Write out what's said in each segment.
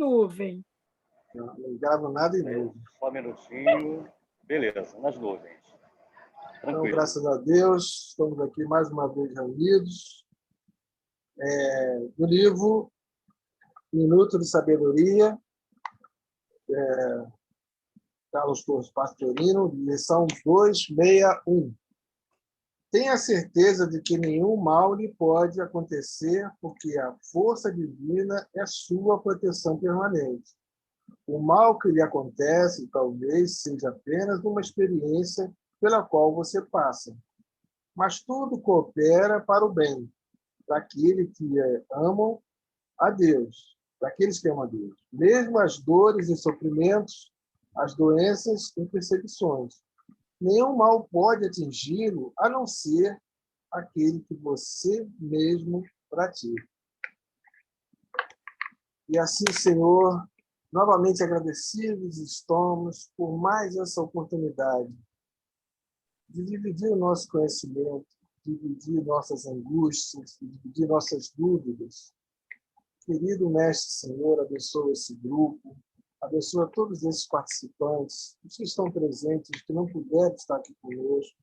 nuvem. Não gravo nada em nuvem. Só um minutinho. Beleza, nas nuvens. Então, Tranquilo. graças a Deus, estamos aqui mais uma vez reunidos. Do livro Minuto de Sabedoria, Carlos Torres Pastorino, lição 261. Tenha certeza de que nenhum mal lhe pode acontecer, porque a força divina é sua proteção permanente. O mal que lhe acontece talvez seja apenas uma experiência pela qual você passa. Mas tudo coopera para o bem daqueles que amam a Deus, daqueles que amam a Deus. Mesmo as dores e sofrimentos, as doenças e perseguições. Nenhum mal pode atingi-lo, a não ser aquele que você mesmo pratica. E assim, Senhor, novamente agradecidos estamos por mais essa oportunidade de dividir o nosso conhecimento, dividir nossas angústias, dividir nossas dúvidas. Querido Mestre Senhor, abençoa esse grupo, abençoa todos esses participantes, os que estão presentes, os que não puderam estar aqui conosco,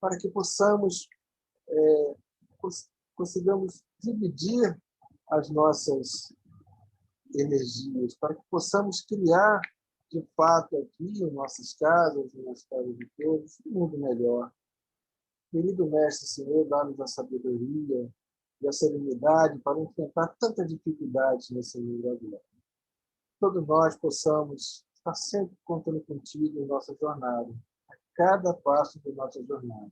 para que consigamos dividir as nossas energias, para que possamos criar, de fato, aqui em nossas casas, nas casas de todos, um mundo melhor. Querido Mestre Senhor, dá-nos a sabedoria e a serenidade para enfrentar tanta dificuldade nesse mundo agora. Todos nós possamos estar sempre contando contigo em nossa jornada, a cada passo da nossa jornada.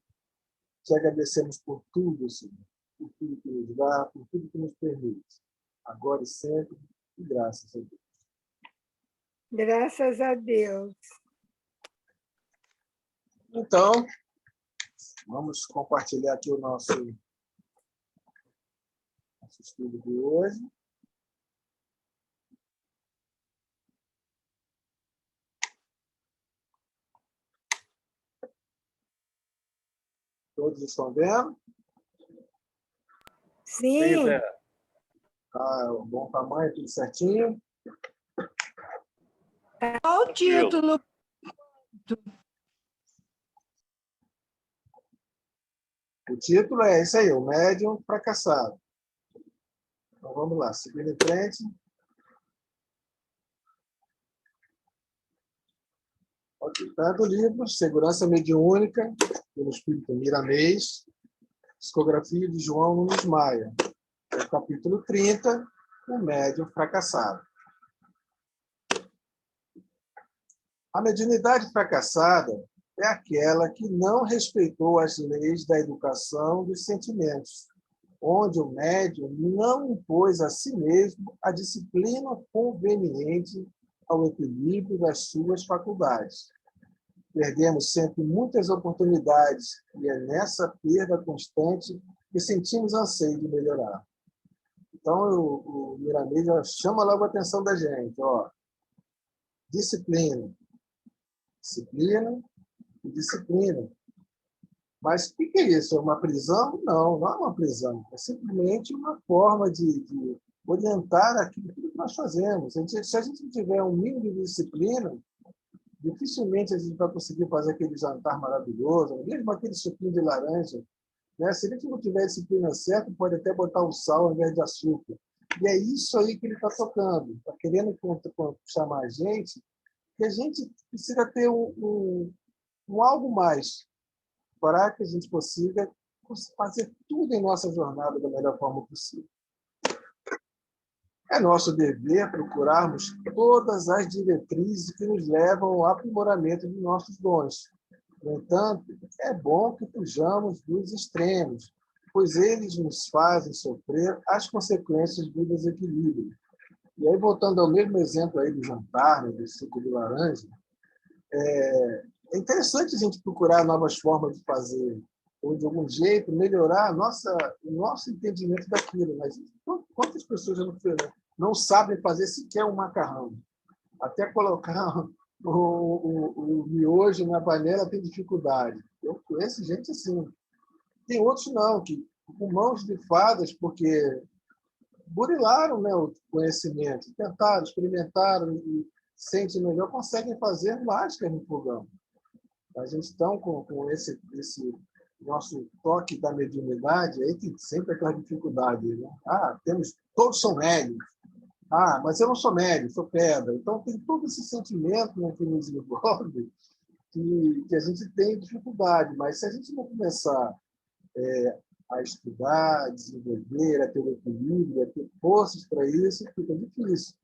Te agradecemos por tudo, Senhor, por tudo que nos dá, por tudo que nos permite, agora e sempre, e graças a Deus. Graças a Deus. Então, vamos compartilhar aqui o nosso estudo de hoje. Todos estão vendo? Sim. Zé. Um bom tamanho, tudo certinho. Qual o título? O título é esse aí, O Médium Fracassado. Então, vamos lá, seguindo em frente. Está do livro Segurança Mediúnica, pelo Espírito Miramês, psicografia de João Nunes Maia. É o capítulo 30, O Médium Fracassado. A mediunidade fracassada é aquela que não respeitou as leis da educação dos sentimentos, onde o médium não impôs a si mesmo a disciplina conveniente ao equilíbrio das suas faculdades. Perdemos sempre muitas oportunidades e é nessa perda constante que sentimos anseio de melhorar. Então, o Miramês já chama logo a atenção da gente. Disciplina. Disciplina e disciplina. Mas o que é isso? É uma prisão? Não, não é uma prisão. É simplesmente uma forma de orientar aquilo que nós fazemos. Se a gente não tiver um mínimo de disciplina, dificilmente a gente vai conseguir fazer aquele jantar maravilhoso, mesmo aquele suquinho de laranja. Né? Se a gente não tiver disciplina certa, pode até botar o sal ao invés de açúcar. E é isso aí que ele está tocando. Está querendo chamar a gente, que a gente precisa ter um algo mais para que a gente consiga fazer tudo em nossa jornada da melhor forma possível. É nosso dever procurarmos todas as diretrizes que nos levam ao aprimoramento de nossos dons. No entanto, é bom que fujamos dos extremos, pois eles nos fazem sofrer as consequências do desequilíbrio. E aí, voltando ao mesmo exemplo aí do jantar, né, do suco de laranja, é interessante a gente procurar novas formas de fazer, ou de algum jeito melhorar o nosso entendimento daquilo. Mas quantas pessoas não sabem fazer sequer um macarrão? Até colocar o miojo na panela tem dificuldade. Eu conheço gente assim. Tem outros não, que com mãos de fadas, porque burilaram, né, o conhecimento, tentaram, experimentaram e sentem melhor, conseguem fazer mágica no fogão. A gente está com esse nosso toque da mediunidade, aí tem sempre aquela dificuldade, né? Todos são médios. Mas eu não sou médio, sou pedra. Então tem todo esse sentimento, né, que nos envolve, que a gente tem dificuldade. Mas se a gente não começar a estudar, a desenvolver, a ter o equilíbrio, a ter forças para isso, fica difícil.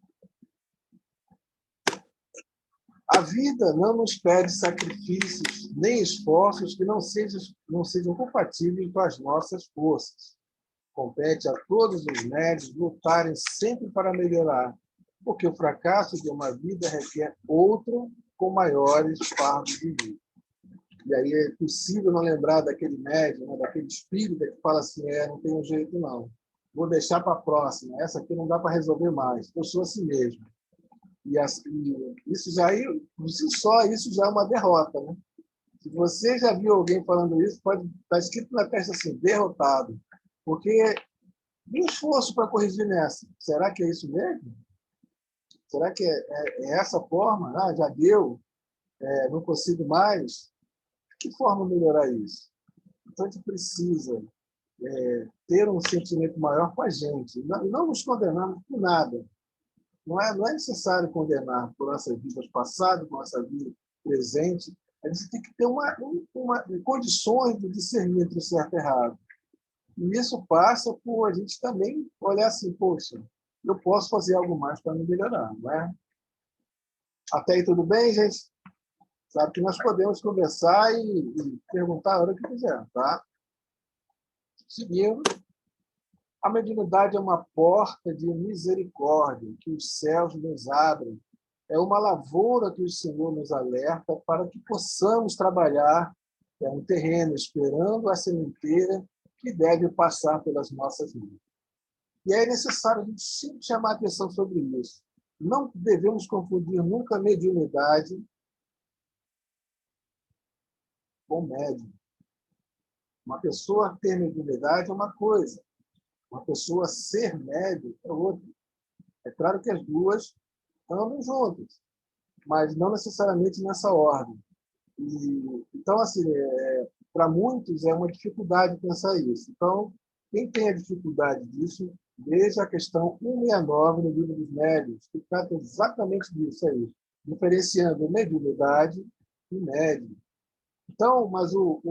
A vida não nos pede sacrifícios nem esforços que não sejam compatíveis com as nossas forças. Compete a todos os médios lutarem sempre para melhorar, porque o fracasso de uma vida requer outro com maiores fardos de vida. E aí é possível não lembrar daquele médium, né, daquele espírita que fala assim, não tem um jeito não, vou deixar para a próxima, essa aqui não dá para resolver mais, eu sou assim mesmo. E isso já, por si só, isso já é uma derrota, né? Se você já viu alguém falando isso, pode estar escrito na testa assim, derrotado. Porque e o esforço para corrigir nessa? Será que é isso mesmo? Será que é essa forma? Já deu, não consigo mais. De que forma melhorar isso? Então, a gente precisa ter um sentimento maior com a gente. Não nos condenarmos por nada. Não é necessário condenar por nossas vidas passadas, por nossa vida presente. A gente tem que ter condições de discernir entre o certo e o errado. E isso passa por a gente também olhar assim, poxa, eu posso fazer algo mais para me melhorar, não é? Até aí tudo bem, gente? Sabe que nós podemos conversar e perguntar a hora que quiser, tá? Seguindo, a mediunidade é uma porta de misericórdia que os céus nos abrem. É uma lavoura que o Senhor nos alerta para que possamos trabalhar um terreno esperando a sementeira que deve passar pelas nossas vidas. E é necessário a gente sempre chamar a atenção sobre isso. Não devemos confundir nunca mediunidade com médium. Uma pessoa ter mediunidade é uma coisa, uma pessoa ser médium é outra. É claro que as duas andam juntas, mas não necessariamente nessa ordem. Então, assim, para muitos é uma dificuldade pensar isso. Então, quem tem a dificuldade disso, veja a questão 169 no Livro dos Médiuns, que trata exatamente disso aí, diferenciando mediunidade e médium. Então, mas o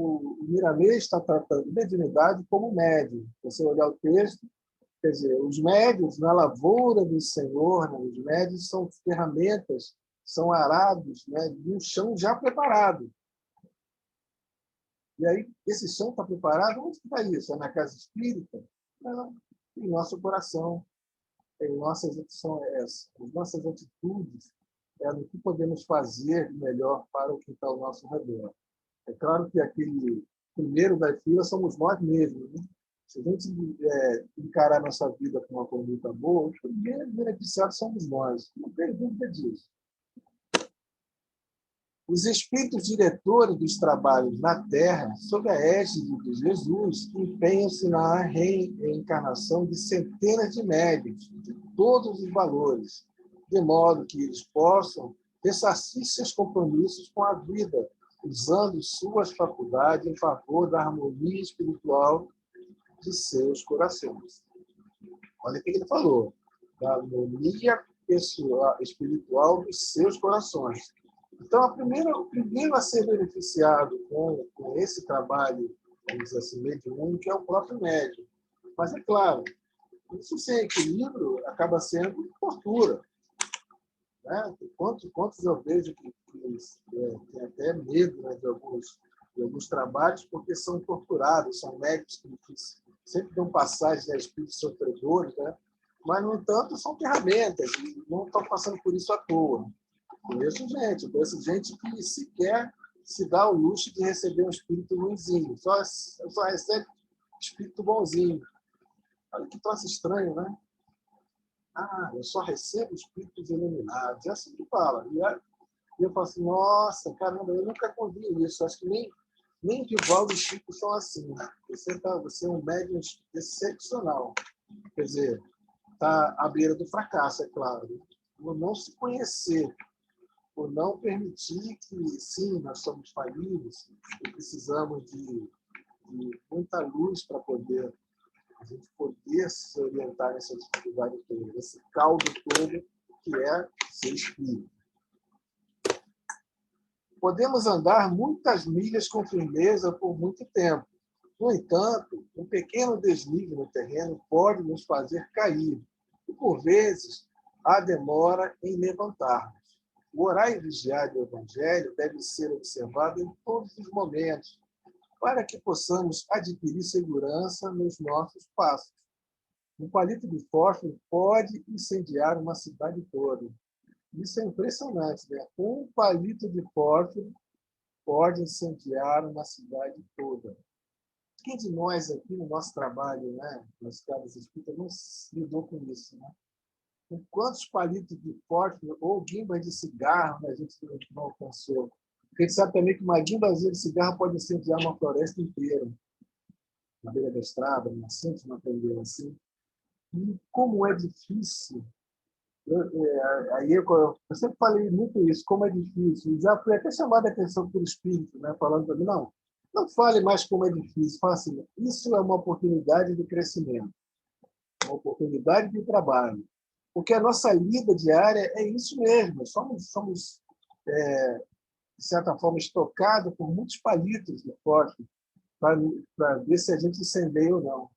Miramês está tratando mediunidade como médium. Você olhar o texto, quer dizer, os médiuns na lavoura do Senhor, né, os médiuns são ferramentas, são arados, né, de um chão já preparado. E aí, esse chão está preparado? Onde está isso? É na casa espírita? Não, em nosso coração, em nossas atitudes, no que podemos fazer de melhor para o que está ao nosso redor. É claro que aquele primeiro da fila somos nós mesmos, né? Se a gente encarar nossa vida com uma conduta boa, os primeiros beneficiados somos nós. Não tem dúvida disso. Os espíritos diretores dos trabalhos na Terra, sob a égide de Jesus, empenham-se na reencarnação de centenas de médiuns, de todos os valores, de modo que eles possam ressarcir seus compromissos com a vida, usando suas faculdades em favor da harmonia espiritual de seus corações. Olha o que ele falou, da harmonia espiritual dos seus corações. Então, o primeiro a ser beneficiado com esse trabalho, vamos dizer assim, mediúnico, é o próprio médium. Mas, é claro, isso sem equilíbrio acaba sendo tortura. Né? Quantos eu vejo que têm até medo, né, de alguns trabalhos, porque são torturados, são médicos que sempre dão passagem a espíritos sofredores, né? Mas, no entanto, são ferramentas, e não estão passando por isso à toa. Conheço gente que sequer se dá o luxo de receber um espírito ruinzinho, só recebe espírito bonzinho. Olha que troço estranho, né? Eu só recebo espíritos iluminados. É assim que fala. E eu falo assim, nossa, caramba, eu nunca convi isso. Acho que nem Divaldo e Chico são assim. Você é um médium excepcional. Quer dizer, está à beira do fracasso, é claro. Por não se conhecer, por não permitir que, sim, nós somos falíveis e precisamos de muita luz para poder a gente poder se orientar nessa dificuldade toda, esse caldo todo que é ser espírito. Podemos andar muitas milhas com firmeza por muito tempo. No entanto, um pequeno deslize no terreno pode nos fazer cair, e, por vezes, há demora em levantarmos. O orar e vigiar do Evangelho deve ser observado em todos os momentos, para que possamos adquirir segurança nos nossos passos. Um palito de fósforo pode incendiar uma cidade toda. Isso é impressionante, né? Um palito de fósforo pode incendiar uma cidade toda. Quem de nós aqui no nosso trabalho, né, nas casas espíritas, não lidou com isso, né? Com quantos palitos de fósforo ou guimbas de cigarro, né, a gente não alcançou? Porque a gente sabe também que uma guimbazinha de cigarro pode incendiar uma floresta inteira. Na beira da estrada, na centro, não aprendeu assim. E como é difícil. Eu sempre falei muito isso, como é difícil. Já fui até chamado a atenção pelo espírito, né, falando para mim, não fale mais como é difícil. Fala assim, isso é uma oportunidade de crescimento, uma oportunidade de trabalho. Porque a nossa lida diária é isso mesmo. Somos de certa forma, estocados por muitos palitos de fósforo para ver se a gente incendeia ou não.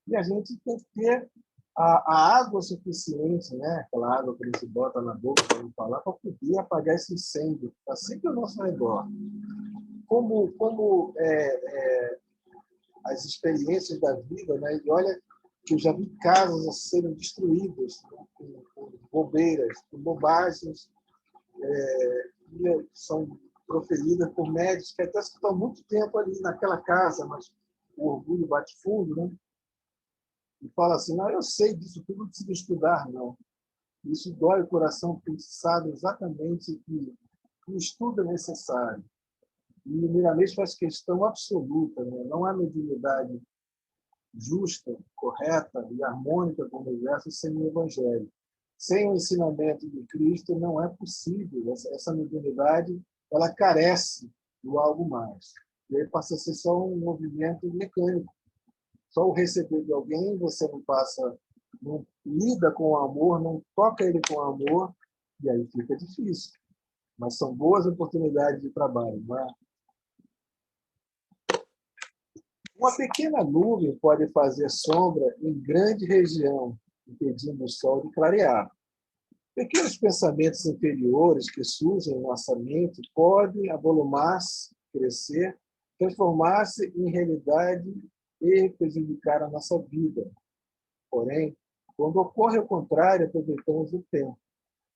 E a gente tem que ter a água suficiente, né? Aquela água que a gente bota na boca para não falar, para poder apagar esse incêndio. Está sempre ao nosso redor. Como as experiências da vida, né? E olha que eu já vi casas a serem destruídas, né? com bobeiras, com bobagens, que são proferidas por médicos que até estão há muito tempo ali naquela casa, mas o orgulho bate fundo, né? E fala assim, não, eu sei disso tudo, não preciso estudar, não. Isso dói o coração, porque a gente sabe exatamente que o estudo é necessário. E o Miramês faz questão absoluta, né? Não há mediunidade justa, correta e harmônica com o universo sem o Evangelho. Sem o ensinamento de Cristo não é possível. Essa mediunidade ela carece do algo mais. E aí passa a ser só um movimento mecânico. Só o receber de alguém, você não lida com o amor, não toca ele com amor, e aí fica difícil. Mas são boas oportunidades de trabalho, não é? Uma pequena nuvem pode fazer sombra em grande região, impedindo o sol de clarear. Pequenos pensamentos inferiores que surgem em nossa mente podem avolumar-se, crescer, transformar-se em realidade e prejudicar a nossa vida. Porém, quando ocorre o contrário, aproveitamos o tempo.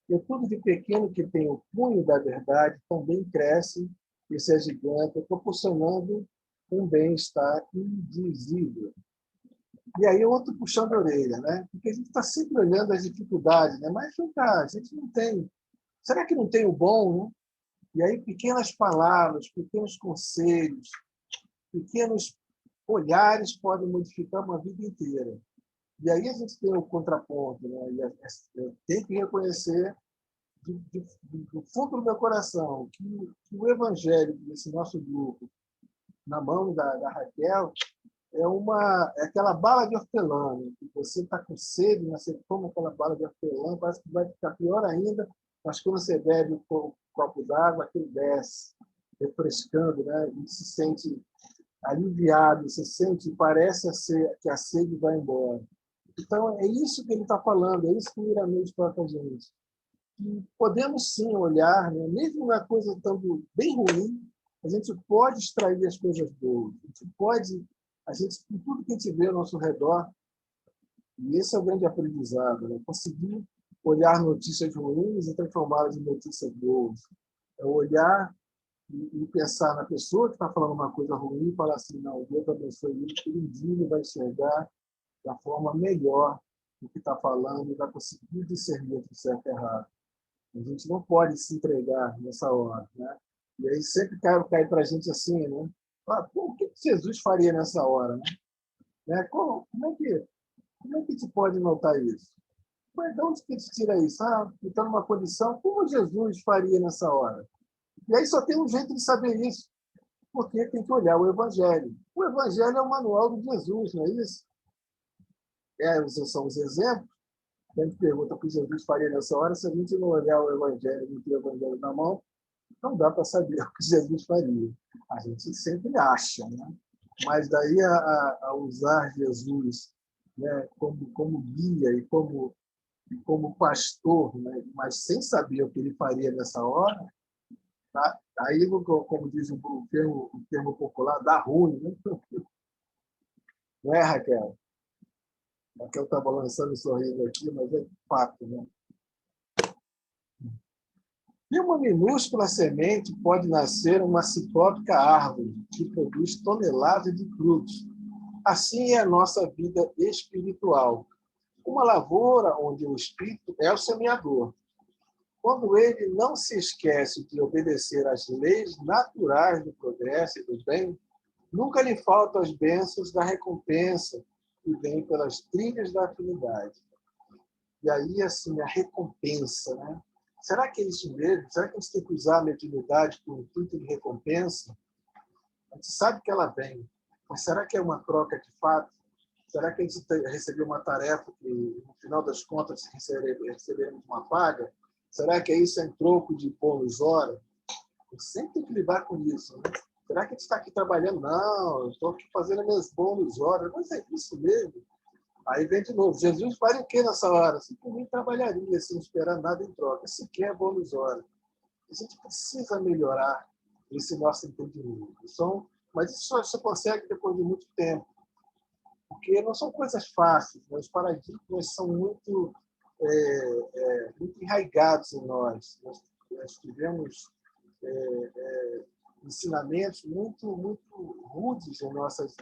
E tudo de pequeno que tem o punho da verdade também cresce e se agiganta, proporcionando um bem-estar indizível. E aí outro puxando a orelha, né? Porque a gente está sempre olhando as dificuldades, né? Mas a gente não tem. Será que não tem o bom, né? E aí pequenas palavras, pequenos conselhos, pequenos olhares podem modificar uma vida inteira. E aí a gente tem o contraponto, né? E tem que reconhecer do fundo do meu coração que o evangelho desse nosso grupo, na mão da Raquel, é aquela bala de hortelã, né? Que você está com sede, né? Você toma aquela bala de hortelã, parece que vai ficar pior ainda, mas quando você bebe um copo d'água, aquilo desce, refrescando, né? E se sente aliviado, se sente, parece que a sede vai embora. Então, é isso que ele está falando, é isso que o Miramês fala com a gente. Que podemos sim olhar, né? Mesmo uma coisa estando bem ruim, a gente pode extrair as coisas boas, com tudo que a gente vê ao nosso redor, e esse é o grande aprendizado, né? Conseguir olhar notícias ruins e transformá-las em notícias boas. É olhar e pensar na pessoa que está falando uma coisa ruim e falar assim, não, Deus abençoe ele, que um dia ele vai enxergar da forma melhor o que está falando e vai conseguir discernir entre certo e errado. A gente não pode se entregar nessa hora, né? E aí sempre cai para a gente assim, né? O que Jesus faria nessa hora, né? Como é que Como é que a gente pode notar isso? Mas de onde que a gente tira isso? Ah, está numa condição, como Jesus faria nessa hora? E aí só tem um jeito de saber isso, porque tem que olhar o Evangelho. O Evangelho é o manual de Jesus, não é isso? Esses são os exemplos. A gente pergunta o que Jesus faria nessa hora, se a gente não olhar o Evangelho, não ter o Evangelho na mão, não dá para saber o que Jesus faria. A gente sempre acha, né? Mas daí a usar Jesus, né, como guia e como pastor, né, mas sem saber o que ele faria nessa hora, tá? Aí, como diz o termo popular, dá ruim, né? Não é, Raquel? Raquel está balançando o sorriso aqui, mas é fato, né? De uma minúscula semente pode nascer uma ciclópica árvore que produz toneladas de frutos. Assim é a nossa vida espiritual. Uma lavoura onde o espírito é o semeador. Quando ele não se esquece de obedecer às leis naturais do progresso e do bem, nunca lhe faltam as bênçãos da recompensa que vem pelas trilhas da afinidade. E aí, assim, a recompensa, né? Será que é isso mesmo? Será que a gente tem que usar a mediunidade com o intuito de recompensa? A gente sabe que ela vem, mas será que é uma troca de fato? Será que a gente recebeu uma tarefa que, no final das contas, receberemos uma paga? Será que isso é em troco de bônus hora? Eu sempre tem que lidar com isso, né? Será que a gente está aqui trabalhando? Não, eu estou aqui fazendo as minhas bônus horas. Mas é isso mesmo. Aí vem de novo. Jesus faria o quê nessa hora? Simplesmente trabalharia sem esperar nada em troca. Sequer bônus hora. A gente precisa melhorar esse nosso entendimento. Mas isso só se consegue depois de muito tempo. Porque não são coisas fáceis. Né? Os paradigmas são muito enraigados em nós. Nós tivemos ensinamentos muito rudes em nossos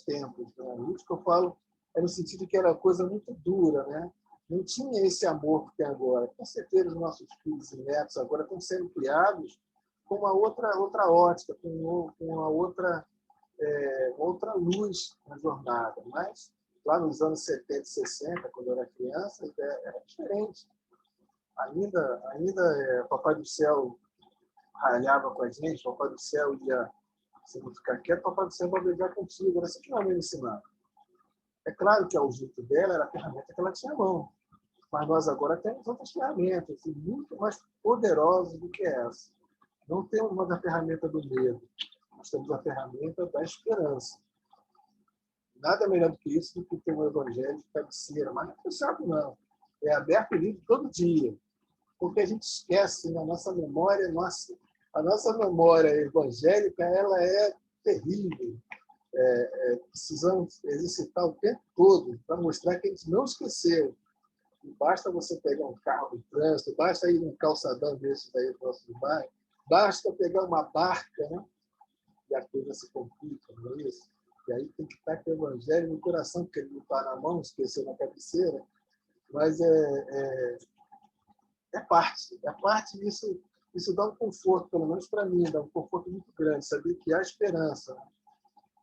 tempos. Né? Isso que eu falo é no sentido que era coisa muito dura, né? Não tinha esse amor que tem agora. Com certeza, os nossos filhos e netos agora estão sendo criados com uma outra ótica, com uma outra luz na jornada. Mas lá nos anos 70 e 60, quando eu era criança, era diferente. Ainda Papai do Céu ralhava com a gente, Papai do Céu ia, se não ficar quieto, Papai do Céu vai brigar contigo. Era assim que ela me ensinava. É claro que o jeito dela era a ferramenta que ela tinha à mão, mas nós agora temos outras ferramentas muito mais poderosas do que essa. Não temos mais a ferramenta do medo, nós temos a ferramenta da esperança. Nada melhor do que isso, do que ter um evangelho de cabeceira, mas não é fechado, não. É aberto o livro todo dia, porque a gente esquece na nossa memória, a nossa memória evangélica ela é terrível. Precisamos exercitar o tempo todo para mostrar que a gente não esqueceu. E basta você pegar um carro no trânsito, basta ir num calçadão desses aí próximo do bairro, basta pegar uma barca, né? E a coisa se complica, não é isso? E aí tem que estar com o evangelho no coração, porque ele não está na mão, esqueceu na cabeceira, mas é parte disso. Isso dá um conforto, pelo menos para mim, dá um conforto muito grande, saber que há esperança. Né?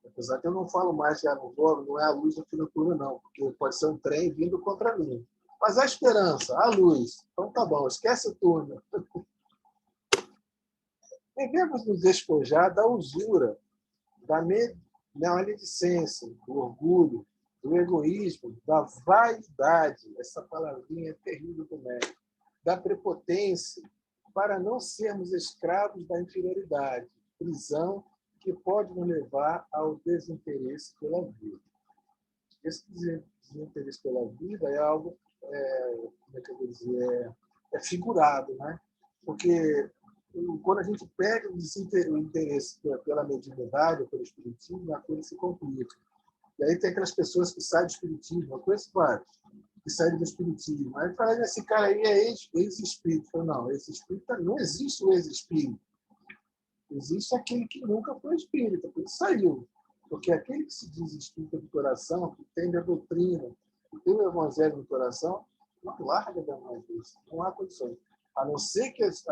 Apesar que eu não falo mais que não é a luz do fim do túnel, não, porque pode ser um trem vindo contra mim. Mas há esperança, há luz. Então tá bom, esquece o túnel. Devemos nos despojar da usura, da maledicência, do orgulho, do egoísmo, da vaidade, essa palavrinha terrível também, da prepotência, para não sermos escravos da inferioridade, prisão que pode nos levar ao desinteresse pela vida. Esse desinteresse pela vida é algo, como é que eu vou dizer, é figurado, né? Porque quando a gente perde o interesse pela mediunidade ou pelo espiritismo, a coisa se complica. E aí tem aquelas pessoas que saem do espiritismo, eu conheço vários, que saem do espiritismo. Aí fala, esse cara aí é ex-espírito. Eu falo, não, ex-espírito não existe o ex-espírito. Existe aquele que nunca foi espírita, porque saiu. Porque aquele que se diz espírita do coração, que tem a doutrina, que tem o evangelho no coração, não larga da mão disso. Não há condições. A não ser que as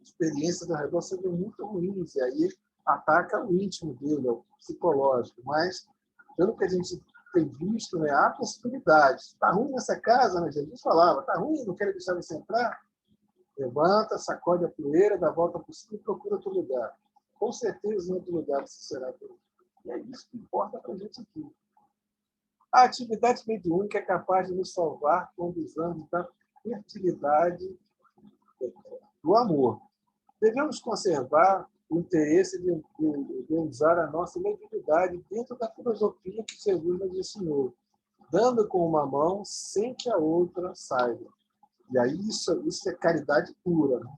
experiências ao redor sejam muito ruins, e aí ataca o íntimo dele, o psicológico. Mas, pelo que a gente tem visto, né, há possibilidades. Está ruim nessa casa, né? Jesus falava, está ruim, não quero deixar você entrar. Levanta, sacode a poeira, dá a volta por cima e procura outro lugar. Com certeza, em outro lugar você será feliz. E é isso que importa para a gente aqui. A atividade mediúnica é capaz de nos salvar quando usamos da fertilidade do amor. Devemos conservar o interesse de usar a nossa mediunidade dentro da filosofia que Jesus nos ensinou, dando com uma mão sem que a outra saiba. E aí isso é caridade pura. Né?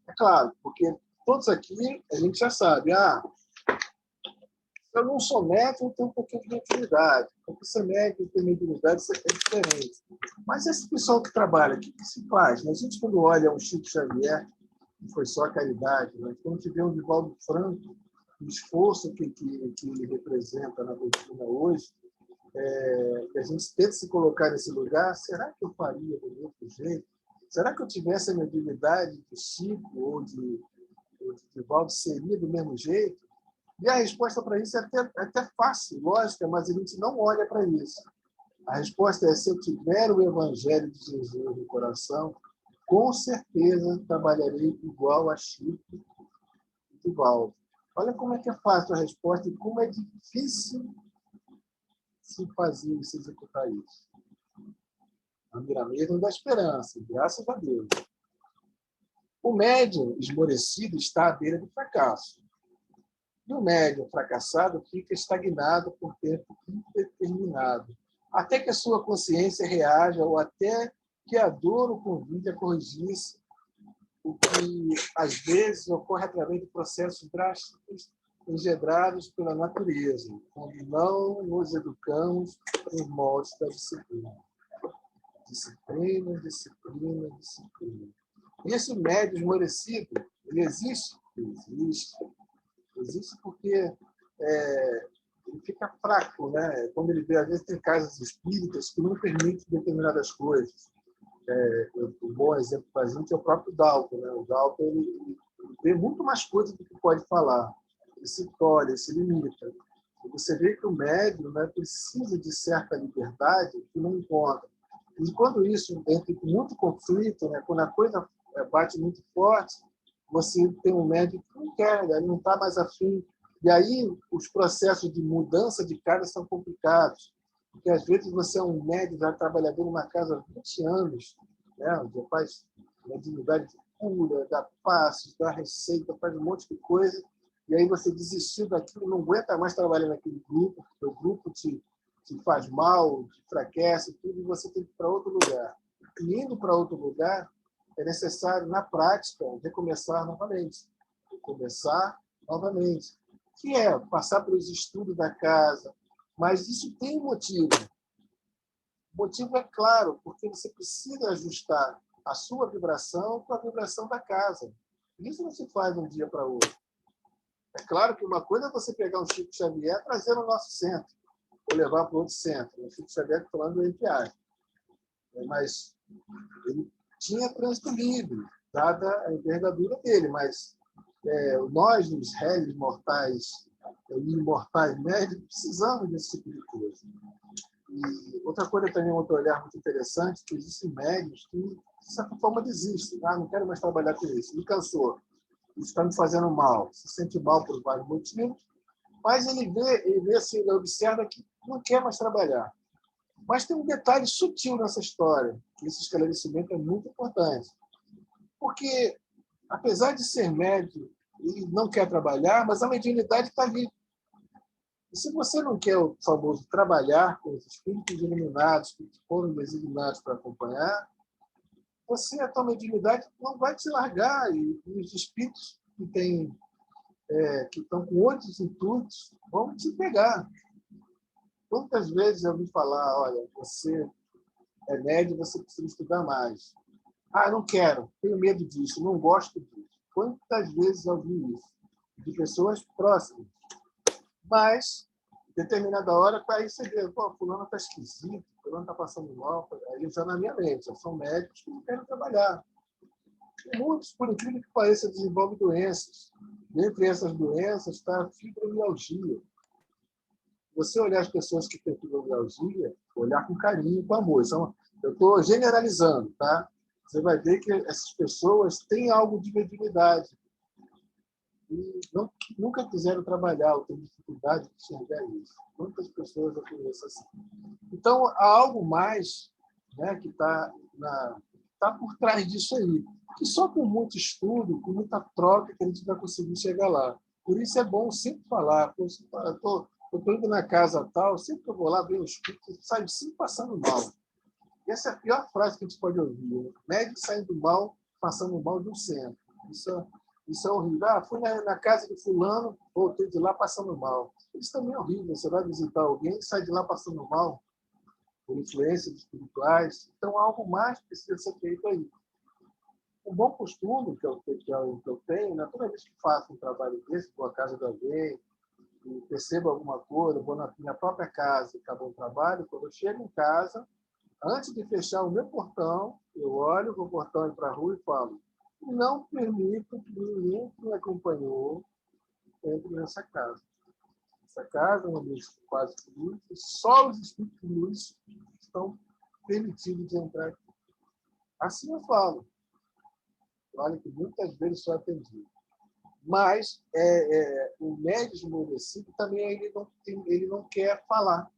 É claro, porque todos aqui a gente já sabe, eu não sou médium, eu tenho um pouquinho de mediunidade. Porque ser médium e ter mediunidade é diferente. Mas esse pessoal que trabalha aqui, o que se faz? A gente, quando olha o Chico Xavier, que foi só a caridade, né? Quando a gente vê o Divaldo Franco, o esforço que ele representa na doutrina hoje, que a gente tenta se colocar nesse lugar, será que eu faria do outro jeito? Será que eu tivesse a mediunidade de Chico ou de Divaldo, seria do mesmo jeito? E a resposta para isso é até fácil, lógica, mas a gente não olha para isso. A resposta é: se eu tiver o Evangelho de Jesus no coração, com certeza trabalharei igual a Chico e Divaldo. Olha como é que é fácil a resposta e como é difícil se fazer e se executar isso. A mira mesmo da esperança, graças a Deus. O médium esmorecido está à beira do fracasso. E o médium fracassado fica estagnado por tempo indeterminado, até que a sua consciência reaja ou até que a dor o convide a corrigir-se, o que, às vezes, ocorre através de processos drásticos engendrados pela natureza, quando não nos educamos nos moldes da disciplina. Disciplina, disciplina, disciplina. E esse médium esmorecido, ele existe? Existe. Existe porque ele fica fraco, né? Quando ele vê, às vezes, tem casas espíritas que não permitem determinadas coisas. Um bom exemplo para a gente é o próprio Dalton, né? O Dalton ele vê muito mais coisas do que pode falar. Ele se tolhe, ele se limita. E você vê que o médium, né, precisa de certa liberdade que não encontra. E quando isso entra com muito conflito, né, quando a coisa bate muito forte, você tem um médium que não quer, ele não está mais afim. E aí os processos de mudança de casa são complicados. Porque, às vezes, você é um médium já trabalhador numa casa há 20 anos, né? Já faz mediunidade de cura, dá passos, dá receita, faz um monte de coisa, e aí você desistiu daquilo, não aguenta mais trabalhar naquele grupo, porque o grupo te faz mal, te enfraquece, tudo, e você tem que ir para outro lugar. E indo para outro lugar, é necessário, na prática, recomeçar novamente. Recomeçar novamente. Que é passar pelos estudos da casa, mas isso tem um motivo. O motivo é claro, porque você precisa ajustar a sua vibração com a vibração da casa. Isso não se faz de um dia para o outro. É claro que uma coisa é você pegar um Chico Xavier e trazer no nosso centro, ou levar para outro centro. O Chico Xavier está falando do enviagem. Mas ele tinha trânsito livre, dada a envergadura dele, mas nós, os réis mortais e imortais médicos, precisamos desse tipo de coisa. E outra coisa também, outro olhar muito interessante, que existem médios que, de certa forma, desistem. Não quero mais trabalhar com isso, me cansou, isso está me fazendo mal, se sente mal por vários motivos, mas ele observa que não quer mais trabalhar. Mas tem um detalhe sutil nessa história, que esse esclarecimento é muito importante. Porque, apesar de ser médio, ele não quer trabalhar, mas a mediunidade está ali. E se você não quer o famoso trabalhar com os espíritos iluminados que foram designados para acompanhar, a tua mediunidade não vai te largar. E os espíritos que estão com outros intuitos vão te pegar. Quantas vezes eu ouvi falar, olha, você é médio, você precisa estudar mais. Não quero, tenho medo disso, não gosto disso. Quantas vezes eu ouvi isso? De pessoas próximas. Mas, em determinada hora, aí você vê, fulano está esquisito, fulano está passando mal. Aí já na minha mente, são médicos que não querem trabalhar. E muitos, por incrível que pareça, desenvolvem doenças. Dentre essas doenças está a fibromialgia. você olhar as pessoas que têm fibromialgia, olhar com carinho, com amor. Eu estou generalizando, tá? Você vai ver que essas pessoas têm algo de mediunidade e nunca quiseram trabalhar ou têm dificuldade de enxergar isso. Muitas pessoas eu conheço assim. Então, há algo mais, né, que está por trás disso aí, que só com muito estudo, com muita troca, que a gente vai conseguir chegar lá. Por isso é bom sempre falar. Eu estou indo na casa tal, sempre que eu vou lá ver o espírito, saio sempre passando mal. E essa é a pior frase que a gente pode ouvir. O médico saindo mal, passando mal de um centro. Isso é horrível. Ah, fui na casa de fulano, voltei de lá passando mal. Isso também é horrível. Você vai visitar alguém e sai de lá passando mal por influências espirituais. Então, algo mais precisa ser feito aí. Um bom costume que eu tenho, né? Toda vez que faço um trabalho desse, vou à casa de alguém, e percebo alguma coisa, vou na minha própria casa e acabou o trabalho, quando eu chego em casa, antes de fechar o meu portão, eu olho para o portão e para a rua e falo: não permito que ninguém que me acompanhou entre nessa casa. Essa casa é um ambiente quase frio, e só os espíritos de luz estão permitidos de entrar aqui. Assim eu falo. Olha que muitas vezes sou atendido. Mas o médium esmorecido também ele não quer falar.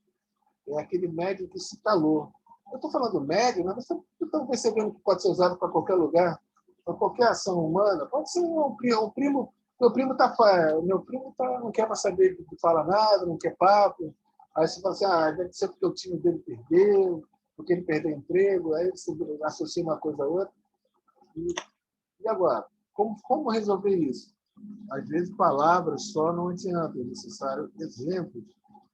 É aquele médium que se calou. Eu estou falando médium, mas vocês estão percebendo que pode ser usado para qualquer lugar, para qualquer ação humana. Pode ser um primo. Meu primo não quer mais saber de falar nada, não quer papo. Aí você fala assim, deve ser porque o time dele perdeu, porque ele perdeu o emprego, aí você associa uma coisa a outra. E agora? Como resolver isso? Às vezes, palavras só não adiantam, é necessário exemplos.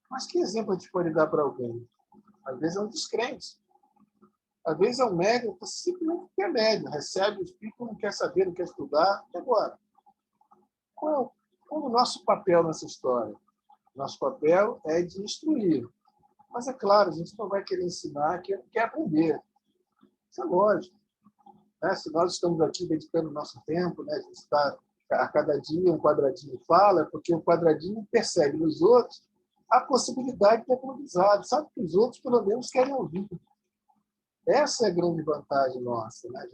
Mas que exemplo a gente pode dar para alguém? Às vezes é um descrente. Às vezes é um médium que simplesmente é médium, recebe o espírito, não quer saber, não quer estudar. E agora? Qual é o nosso papel nessa história? Nosso papel é de instruir. Mas, é claro, a gente não vai querer ensinar quem quer aprender. Isso é lógico. Né? Se nós estamos aqui dedicando o nosso tempo, né? A gente está a cada dia um quadradinho fala, porque o quadradinho percebe nos outros a possibilidade de aprendizado. Sabe que os outros, pelo menos, querem ouvir. Essa é a grande vantagem nossa. Né?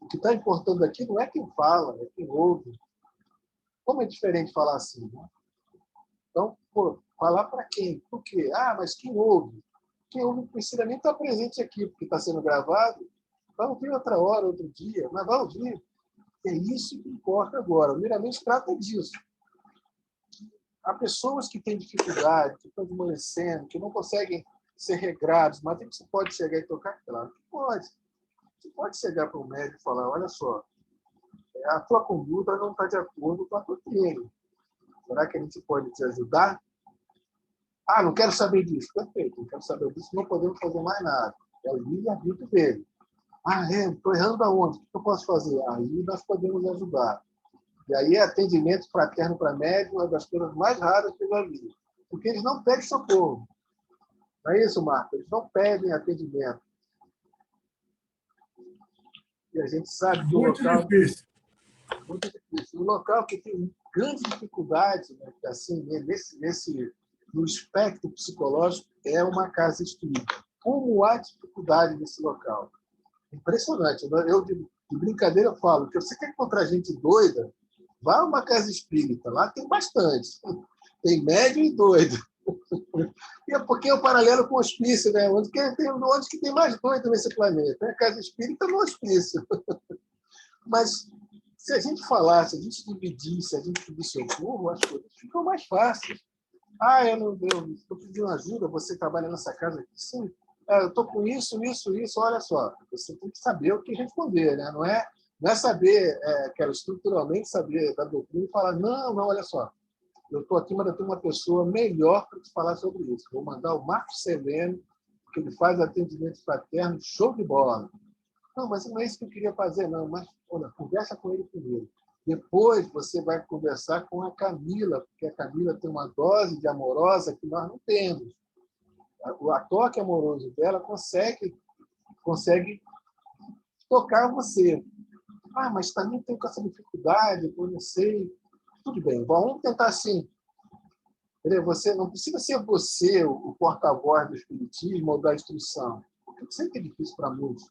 O que está importando aqui não é quem fala, é quem ouve. Como é diferente falar assim? Né? Então, falar para quem? Por quê? Mas quem ouve? Quem ouve não precisa nem estar presente aqui, porque está sendo gravado. Vai ouvir outra hora, outro dia, mas vai ouvir. É isso que importa agora. O Miramente trata disso. Há pessoas que têm dificuldade, que estão desmolecendo, que não conseguem ser regrados, mas você pode chegar e tocar? Claro que pode. Você pode chegar para um médico e falar: olha só, a tua conduta não está de acordo com a tua treino. Será que a gente pode te ajudar? Não quero saber disso. Perfeito, não quero saber disso, não podemos fazer mais nada. É o livre-arbítrio dele. Estou errando aonde? O que eu posso fazer? Aí nós podemos ajudar. E aí, atendimento fraterno para médico é uma das coisas mais raras que eu já vi. Porque eles não pedem socorro. Não é isso, Marco? Eles não pedem atendimento. E a gente sabe que o local... Difícil. Muito difícil. O local que tem grande dificuldade, né, assim, no espectro psicológico, é uma casa espírita. Como há dificuldade nesse local? Impressionante. Eu, de brincadeira, falo que você quer encontrar gente doida, vá a uma casa espírita. Lá tem bastante. Tem médio e doido. E é porque é o paralelo com o hospício, né? Onde que tem mais doido nesse planeta? É a casa espírita no hospício. Mas se a gente falasse, se a gente dividisse, se a gente pedisse socorro, as coisas ficam mais fáceis. Eu estou pedindo ajuda, você trabalha nessa casa aqui? Sim. Eu estou com isso. Olha só, você tem que saber o que responder, né? Não é saber, quero estruturalmente saber da doutrina e falar: não, olha só, eu estou aqui, mas eu tenho uma pessoa melhor para te falar sobre isso. Vou mandar o Marcos Selene, que ele faz atendimento fraterno, show de bola. Não, mas não é isso que eu queria fazer, não. Mas, olha, conversa com ele primeiro. Depois você vai conversar com a Camila, porque a Camila tem uma dose de amorosa que nós não temos. O toque amoroso dela consegue tocar você. Mas também tenho essa dificuldade, eu não sei. Tudo bem, vamos tentar assim. Entendeu? Você não precisa ser você o porta-voz do espiritismo ou da instrução. Porque eu sei que é difícil para muitos.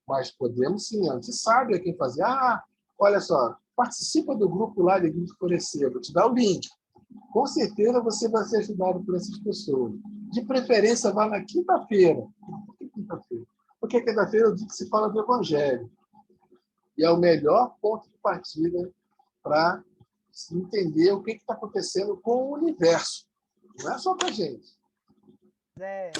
Mas podemos sim, a gente sabe a quem fazer. Olha só, participa do grupo lá de Guido Florescer, vou te dar o link. Com certeza você vai ser ajudado por essas pessoas. De preferência, vá na quinta-feira. Por que quinta-feira? Porque quinta-feira é o dia que se fala do Evangelho. E é o melhor ponto de partida para entender o que está acontecendo com o universo. Não é só para a gente. Zé,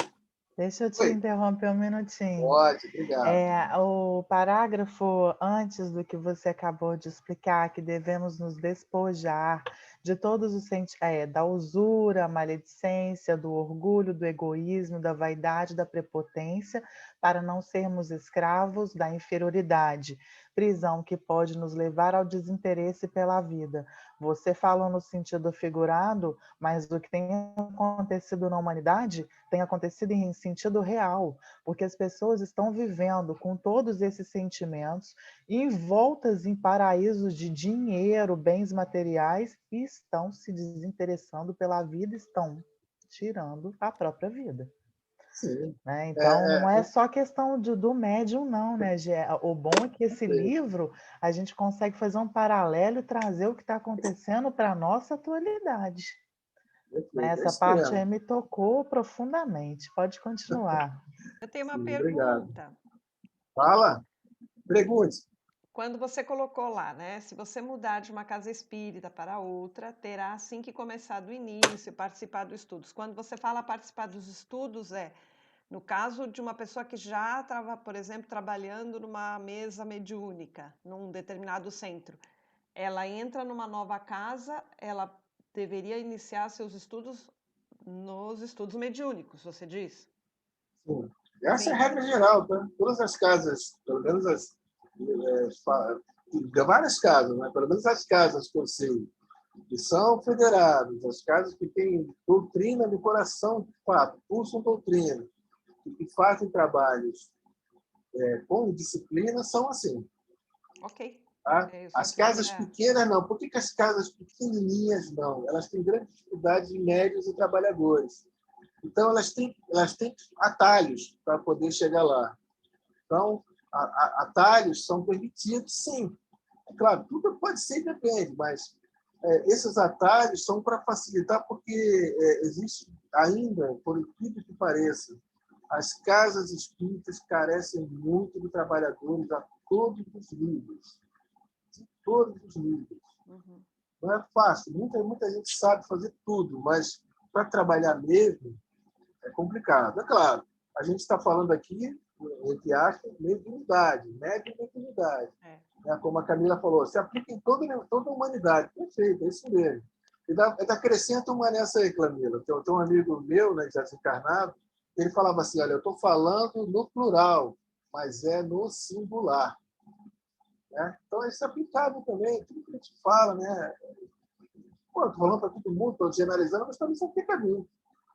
deixa eu te Oi. interromper um minutinho. Pode, obrigado. O parágrafo antes do que você acabou de explicar, que devemos nos despojar de todos os sentimentos, da usura, maledicência, do orgulho, do egoísmo, da vaidade, da prepotência, para não sermos escravos da inferioridade, prisão que pode nos levar ao desinteresse pela vida. Você falou no sentido figurado, mas o que tem acontecido na humanidade tem acontecido em sentido real, porque as pessoas estão vivendo com todos esses sentimentos, envoltas em paraísos de dinheiro, bens materiais, e estão se desinteressando pela vida, estão tirando a própria vida. Sim. Né? Então, não é só questão do médium, não, né, Gé? O bom é que esse livro, a gente consegue fazer um paralelo e trazer o que está acontecendo para a nossa atualidade. Essa parte aí me tocou profundamente. Pode continuar. Eu tenho uma Obrigado. pergunta. Fala. Pergunte. Quando você colocou lá, né? Se você mudar de uma casa espírita para outra, terá assim que começar do início, participar dos estudos. Quando você fala participar dos estudos, no caso de uma pessoa que já estava, por exemplo, trabalhando numa mesa mediúnica, num determinado centro, ela entra numa nova casa, ela deveria iniciar seus estudos nos estudos mediúnicos, você diz? Sim. Essa é a Sim. regra geral, tá? Todas as casas, pelo menos várias casas, né? Pelo menos as casas que eu sei, que são federadas, as casas que têm doutrina no coração, de fato, pulsam doutrina, e que fazem trabalhos com disciplina, são assim. Ok. Tá? As casas queria... pequenas, não. Por que as casas pequenininhas, não? Elas têm grande dificuldade de médios e trabalhadores. Então, elas têm atalhos para poder chegar lá. Então, atalhos são permitidos, sim. É claro, tudo pode ser e depende, mas esses atalhos são para facilitar, porque existe ainda, por incrível que pareça, as casas espíritas carecem muito de trabalhadores a todos os níveis. De todos os níveis. Uhum. Não é fácil. Muita gente sabe fazer tudo, mas para trabalhar mesmo é complicado. É claro, a gente está falando aqui, entre aspas, mediunidade, média mediunidade. Como a Camila falou, se aplica em toda a humanidade. Perfeito, é isso mesmo. E acrescenta uma nessa aí, Camila. Tem um amigo meu, né, já desencarnado, ele falava assim, olha, eu estou falando no plural, mas é no singular. Né? Então, isso é aplicável também, tudo que a gente fala, né? Estou falando para todo mundo, estou generalizando, mas também isso aplica a mim.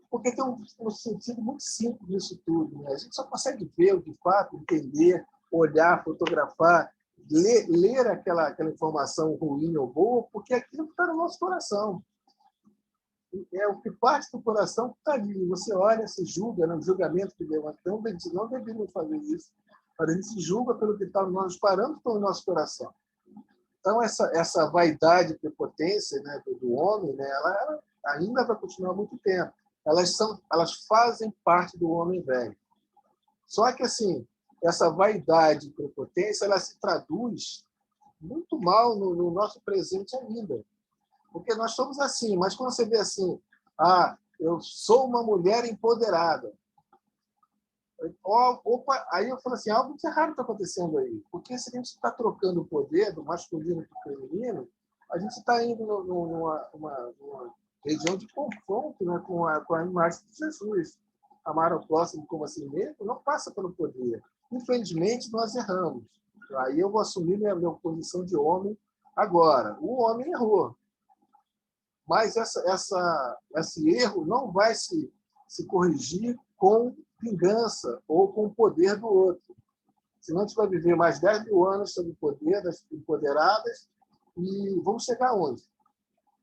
Porque tem um sentido muito simples nisso tudo. Né? A gente só consegue ver, de fato, entender, olhar, fotografar, ler aquela informação ruim ou boa, porque aquilo está no nosso coração. É o que parte do coração que está ali. Você olha, se julga, no julgamento que deu. Então, não deveríamos fazer isso. A gente se julga pelo que está nos nossos parâmetros no nosso coração. Então, essa vaidade e prepotência, né, do homem, né, ela ainda vai continuar muito tempo. Elas fazem parte do homem velho. Só que, assim, essa vaidade e prepotência, ela se traduz muito mal no nosso presente ainda. Porque nós somos assim, mas quando você vê assim, eu sou uma mulher empoderada. Opa, aí eu falo assim, algo de errado está acontecendo aí. Porque se a gente está trocando o poder do masculino para o feminino, a gente está indo numa região de confronto, né, com a imagem de Jesus. Amar ao próximo como a si mesmo não passa pelo poder. Infelizmente, nós erramos. Aí eu vou assumir minha posição de homem agora. O homem errou. Mas esse erro não vai se corrigir com vingança ou com o poder do outro. Senão a gente vai viver mais 10 mil anos sob o poder das empoderadas e vamos chegar onde?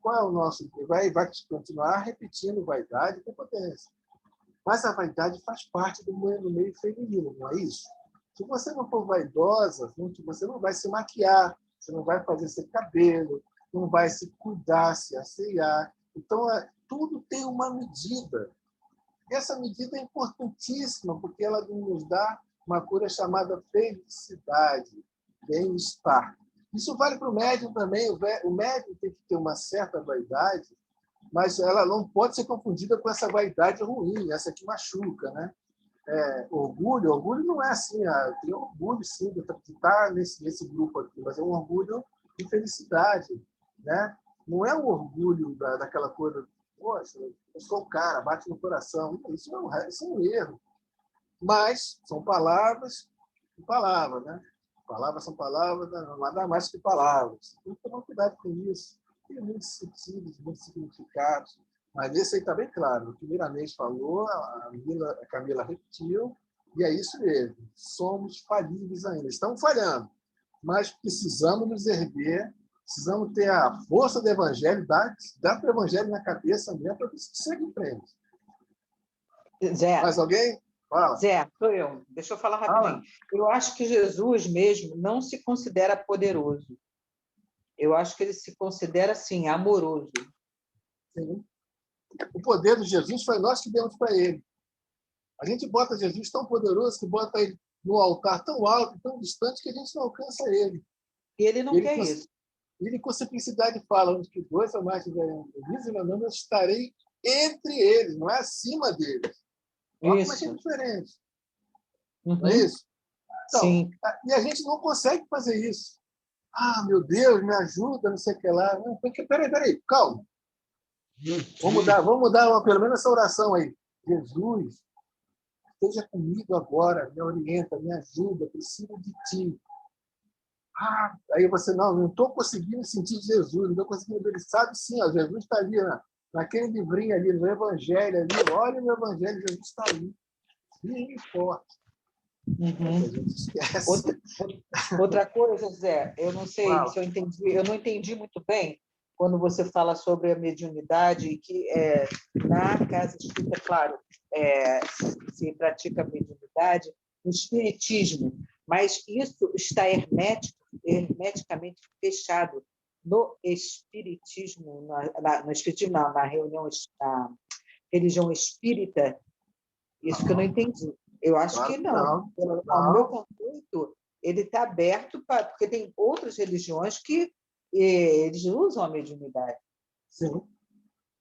qual é o nosso... Vai continuar repetindo vaidade e prepotência. Mas a vaidade faz parte do meio feminino, não é isso? Se você não for vaidosa, você não vai se maquiar, você não vai fazer seu cabelo, não vai se cuidar, se assear. Então, tudo tem uma medida. E essa medida é importantíssima, porque ela nos dá uma cura chamada felicidade, bem-estar. Isso vale para o médium também. O médium tem que ter uma certa vaidade, mas ela não pode ser confundida com essa vaidade ruim, essa que machuca, né? Orgulho não é assim. Tem orgulho, sim, de estar nesse grupo aqui, mas é um orgulho de felicidade, né? Não é um orgulho daquela coisa, poxa, eu sou o cara, bate no coração. Isso é um erro. Mas são palavras e palavras, né? Palavras são palavras, nada mais que palavras. Tem que tomar cuidado com isso. Tem muitos sentidos, muitos significados. Mas esse aí está bem claro. O que Miramês falou, a Camila repetiu, e é isso mesmo. Somos falíveis ainda. Estamos falhando, mas precisamos nos erguer, precisamos ter a força do Evangelho, dar para o Evangelho na cabeça mesmo, para que isso segue em frente. Zé, Mais alguém? Fala. Zé, sou eu. Deixa eu falar Fala. rapidinho. Eu acho que Jesus mesmo não se considera poderoso. Eu acho que ele se considera, assim, amoroso. Sim. O poder de Jesus foi nós que demos para ele. A gente bota Jesus tão poderoso que bota ele no altar tão alto, tão distante, que a gente não alcança ele. E ele não quer isso. Ele, com simplicidade, fala: onde que dois ou mais tiverem unidos em meu nome, eu estarei entre eles, não é acima deles. Olha como é que é diferente. Não é isso? Então, Sim. E a gente não consegue fazer isso. Meu Deus, me ajuda, não sei o que lá. Não, peraí, calma. Vamos mudar pelo menos essa oração aí. Jesus, esteja comigo agora, me orienta, me ajuda, preciso de ti. Aí você, não estou conseguindo sentir Jesus, não estou conseguindo ver. Ele sabe sim, Jesus está ali, naquele livrinho ali, no Evangelho, ali, olha no Evangelho, Jesus está ali, firme e forte. A gente esquece. Outra coisa, Zé, eu não sei Fala. se eu entendi, eu não entendi muito bem quando você fala sobre a mediunidade e que na casa espírita, claro, se pratica a mediunidade, o espiritismo, mas isso está hermeticamente fechado no espiritismo, no espiritismo, na reunião, na religião espírita. Isso que eu não entendi. Eu acho Claro que não. O meu conceito, ele está aberto porque tem outras religiões que eles usam a mediunidade. Sim.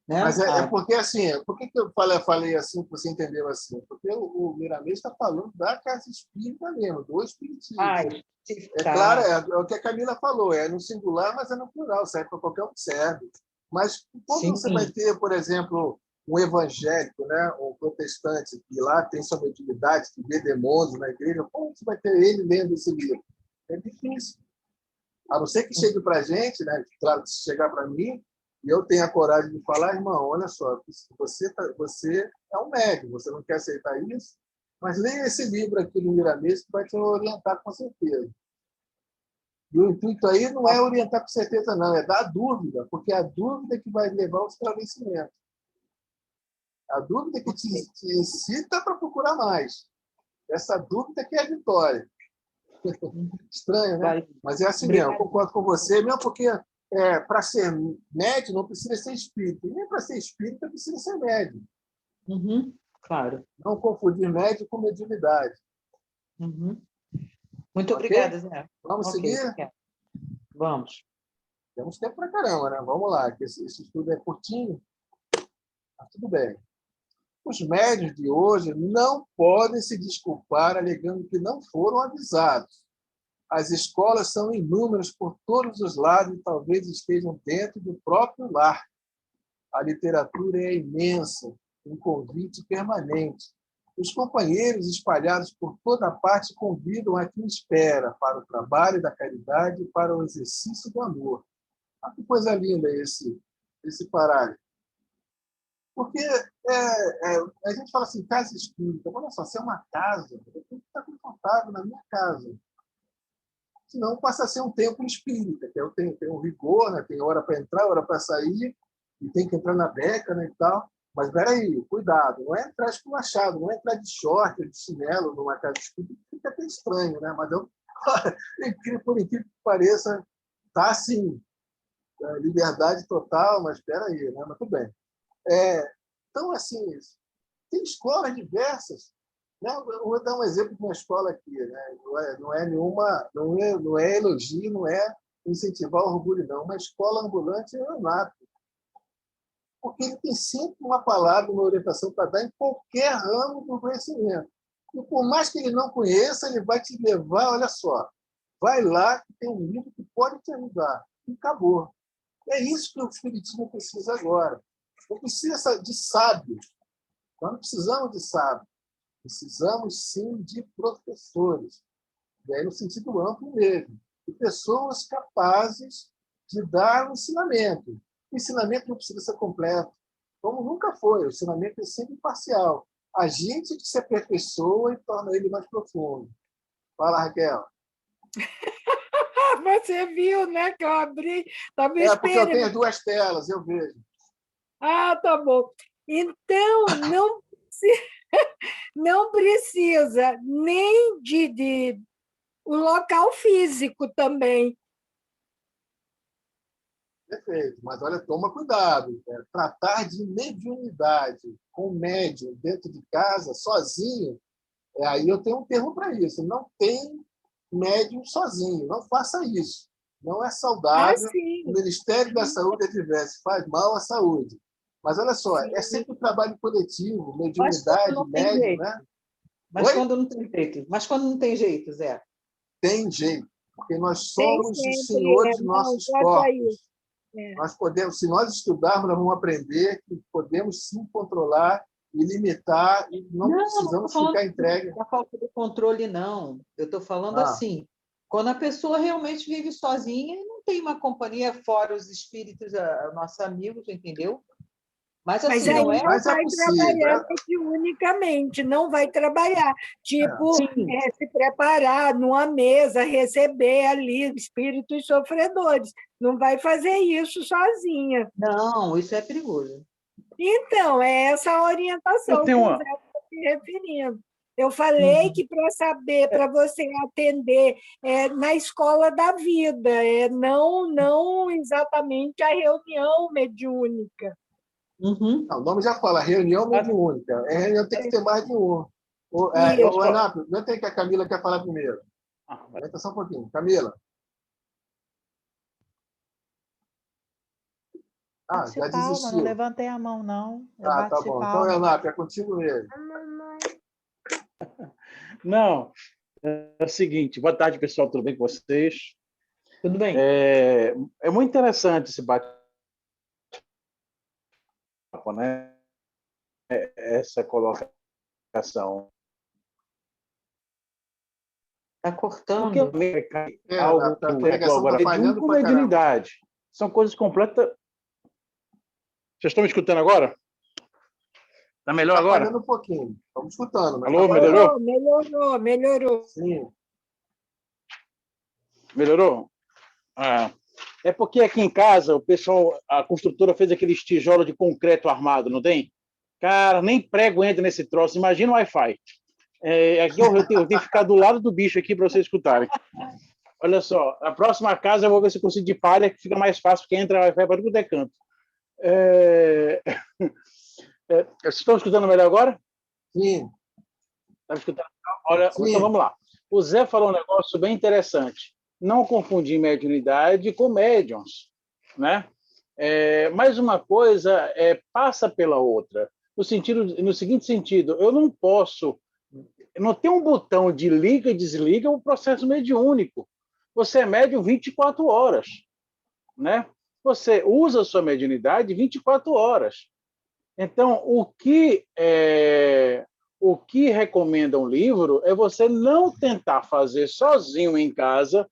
Né? Mas é porque, assim, por que eu falei assim, que você entendeu assim? Porque o Miramês está falando da casa espírita mesmo, do espiritismo. Claro, é o que a Camila falou, é no singular, mas é no plural, serve para qualquer um que serve. Mas quando você vai ter, por exemplo, um evangélico, né, um protestante, que lá tem sua mediunidade, que vê demônios na igreja, como você vai ter ele lendo esse livro? É difícil. A não ser que chegue para a gente, né, claro, se chegar para mim, e eu tenho a coragem de falar: irmão, olha só, você é um médium, você não quer aceitar isso, mas leia esse livro aqui do Miramês que vai te orientar com certeza. E o intuito aí não é orientar com certeza, não, é dar dúvida, porque é a dúvida que vai levar ao esclarecimento. A dúvida que te incita para procurar mais. Essa dúvida que é a vitória. Estranho, né? Mas é assim mesmo, eu concordo com você, mesmo porque para ser médium não precisa ser espírita, e nem para ser espírita precisa ser médium. Claro. Não confundir médium com mediunidade. Muito obrigada, Zé. Vamos seguir? Vamos. Temos tempo para caramba, né? Vamos lá, que esse estudo é curtinho. Mas tudo bem. Os médiuns de hoje não podem se desculpar alegando que não foram avisados. As escolas são inúmeras por todos os lados e talvez estejam dentro do próprio lar. A literatura é imensa, um convite permanente. Os companheiros espalhados por toda parte convidam a quem espera para o trabalho da caridade e para o exercício do amor. Olha que coisa linda esse parágrafo. Porque a gente fala assim, casa espírita. Olha só, se é uma casa, eu tenho que estar confortável na minha casa. senão passa a ser um templo espírita, que tem um rigor, né? Tem hora para entrar, hora para sair, e tem que entrar na beca, né, e tal. Mas, peraí, cuidado, não é entrar esculachado, não é entrar de short, de chinelo numa casa espírita, fica até estranho, né? Mas, por incrível que pareça, tá assim, liberdade total, mas peraí, né? Mas tudo bem. Então, assim, tem escolas diversas, né? Eu vou dar um exemplo de uma escola aqui, né? Não é elogio, não é incentivar o orgulho, não. Uma escola ambulante é o Renato, porque ele tem sempre uma palavra, uma orientação para dar em qualquer ramo do conhecimento. E por mais que ele não conheça, ele vai te levar, olha só, vai lá que tem um livro que pode te ajudar. E acabou. É isso que o Espiritismo precisa agora. Não precisa de sábios. Nós não precisamos de sábios. Precisamos, sim, de professores. E aí, no sentido amplo mesmo. De pessoas capazes de dar um ensinamento. O ensinamento não precisa ser completo, como nunca foi. O ensinamento é sempre parcial. A gente que se aperfeiçoa e torna ele mais profundo. Fala, Raquel. Você viu, né, que eu abri, estava Porque eu tenho esperando. 2 telas, eu vejo. Ah, tá bom. Então, não precisa nem de um local físico também. Perfeito. Mas, olha, toma cuidado. Tratar de mediunidade com médium dentro de casa, sozinho, aí eu tenho um termo para isso. Não tem médium sozinho. Não faça isso. Não é Ah, saudável. sim. O Ministério da Saúde adverte, faz mal à saúde. Mas, olha só, é sempre um trabalho coletivo, Mas quando mediunidade, não tem médium, jeito. né? Mas Oi? quando não tem jeito. Mas quando não tem jeito, Zé. Tem jeito, porque nós Tem somos os sempre. senhores dos Não, nossos quanto a isso. corpos. Nós podemos, se nós estudarmos, nós vamos aprender que podemos sim controlar e limitar, e não Não precisamos estou falando ficar entregue. da falta de controle, não. Eu estou falando Ah, assim, quando a pessoa realmente vive sozinha e não tem uma companhia fora os espíritos, nossos amigos, entendeu? Mas Mas assim, aí não é não mas é vai possível. trabalhar mediunicamente, não vai trabalhar. Tipo, sim. se preparar numa mesa, receber ali espíritos sofredores. Não vai fazer isso sozinha. Não, isso é perigoso. Então, é essa a Eu orientação que tenho o Zé uma. está se referindo. Eu falei Uhum. que para saber, para você atender na escola da vida, não exatamente a reunião mediúnica. Uhum. Não, o nome já fala, reunião mediúnica. Reunião tem que ter mais de um. Isso. Renato, não tem que a Camila quer falar primeiro. Aguenta só um pouquinho. Camila. Bate Já palma, não desistiu. levantei a mão, não. Eu Tá bati bom. Então, palma. Renato, é contigo mesmo. Não, é o seguinte. Boa tarde, pessoal. Tudo bem com vocês? Tudo bem. É muito interessante esse bate-papo, né? Essa colocação. Está Porque cortando. algo A que conexão agora está falhando com pra caramba. mediunidade. São coisas completas. Vocês estão me escutando agora? Está melhor Está agora? falhando um pouquinho. Estamos escutando. Mas Alô, tá falhando. Melhorou. Sim. Melhorou? É porque aqui em casa o pessoal, a construtora fez aqueles tijolos de concreto armado, não tem? Cara, nem prego entra nesse troço. Imagina o Wi-Fi. Aqui eu tenho que ficar do lado do bicho aqui para vocês escutarem. Olha só, a próxima casa eu vou ver se eu consigo de palha, que fica mais fácil, porque entra Wi-Fi para tudo é canto. Vocês estão escutando melhor agora? Sim. Estão escutando? Olha, Sim. então vamos lá. O Zé falou um negócio bem interessante. Não confundir mediunidade com médiums, né? Mais uma coisa passa pela outra. No seguinte sentido, eu não posso, não tem um botão de liga e desliga o processo mediúnico. Você é médium 24 horas, né? Você usa a sua mediunidade 24 horas. Então, o que recomenda um livro é você não tentar fazer sozinho em casa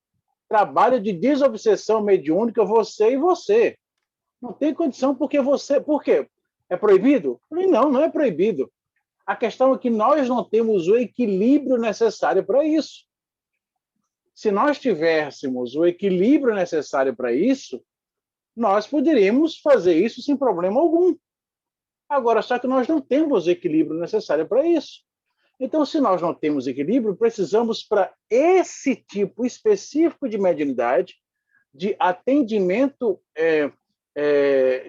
trabalho de desobsessão mediúnica, você e você. Não tem condição, porque você... Por quê? É proibido? Não, não é proibido. A questão é que nós não temos o equilíbrio necessário para isso. Se nós tivéssemos o equilíbrio necessário para isso, nós poderíamos fazer isso sem problema algum. Agora, só que nós não temos o equilíbrio necessário para isso. Então, se nós não temos equilíbrio, precisamos, para esse tipo específico de mediunidade, de atendimento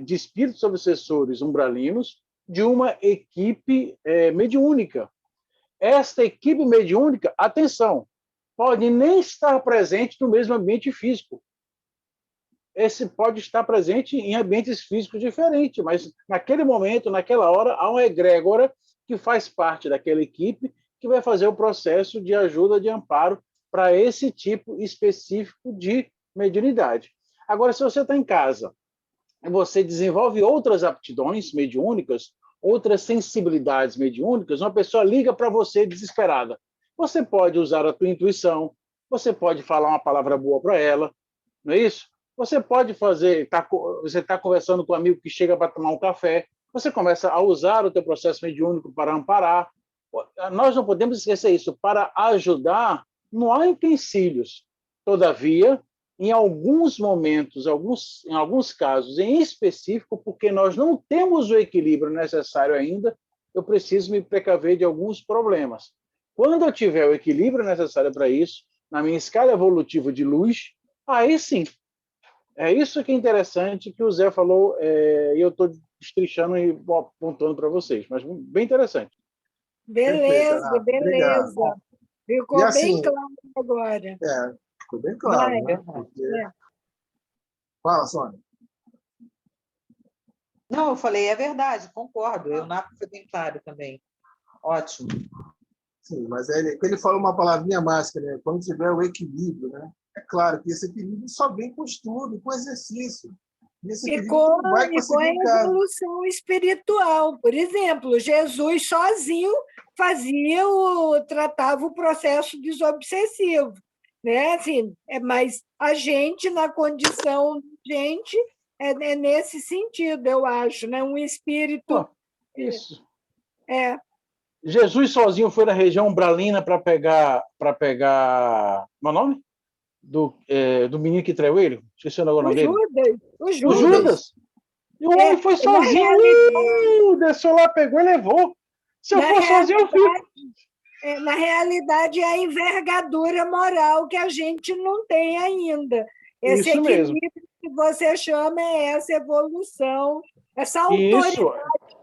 de espíritos obsessores umbralinos, de uma equipe mediúnica. Esta equipe mediúnica, atenção, pode nem estar presente no mesmo ambiente físico. Esse pode estar presente em ambientes físicos diferentes, mas naquele momento, naquela hora, há uma egrégora que faz parte daquela equipe que vai fazer o processo de ajuda, de amparo para esse tipo específico de mediunidade. Agora, se você está em casa e você desenvolve outras aptidões mediúnicas, outras sensibilidades mediúnicas, uma pessoa liga para você desesperada. Você pode usar a tua intuição, você pode falar uma palavra boa para ela, não é isso? Você pode fazer, você está conversando com um amigo que chega para tomar um café, você começa a usar o teu processo mediúnico para amparar. Nós não podemos esquecer isso. Para ajudar, não há empecilhos. Todavia, em alguns momentos, em alguns casos em específico, porque nós não temos o equilíbrio necessário ainda, eu preciso me precaver de alguns problemas. Quando eu tiver o equilíbrio necessário para isso, na minha escala evolutiva de luz, aí sim. É isso que é interessante que o Zé falou, e eu estou estrichando e apontando para vocês, mas bem interessante. Beleza, Perfeito, beleza. obrigado. Ficou E assim, bem claro agora. Ficou bem claro, Vai. né? Porque... Fala, Sônia. Não, eu falei, é verdade, concordo. O Napo foi bem claro também. Ótimo. Sim, mas ele falou uma palavrinha mágica, né? Quando tiver o equilíbrio, né? É claro que esse equilíbrio só vem com estudo, com exercício. E esse E equilíbrio tu não vai com conseguir a em casa. evolução espiritual. Por exemplo, Jesus sozinho tratava o processo desobsessivo. Né? Assim, mas a gente, na condição de gente, é nesse sentido, eu acho, né? Um espírito. Isso. É. Jesus sozinho foi na região umbralina para pegar. Meu nome? Do menino que traiu ele? Esqueci o nome dele. O Judas. E o homem foi sozinho. Desceu lá, pegou e levou. Se eu for sozinho, eu fico. Na realidade, é a envergadura moral que a gente não tem ainda. Esse Isso equilíbrio mesmo. que você chama é essa evolução, essa autoridade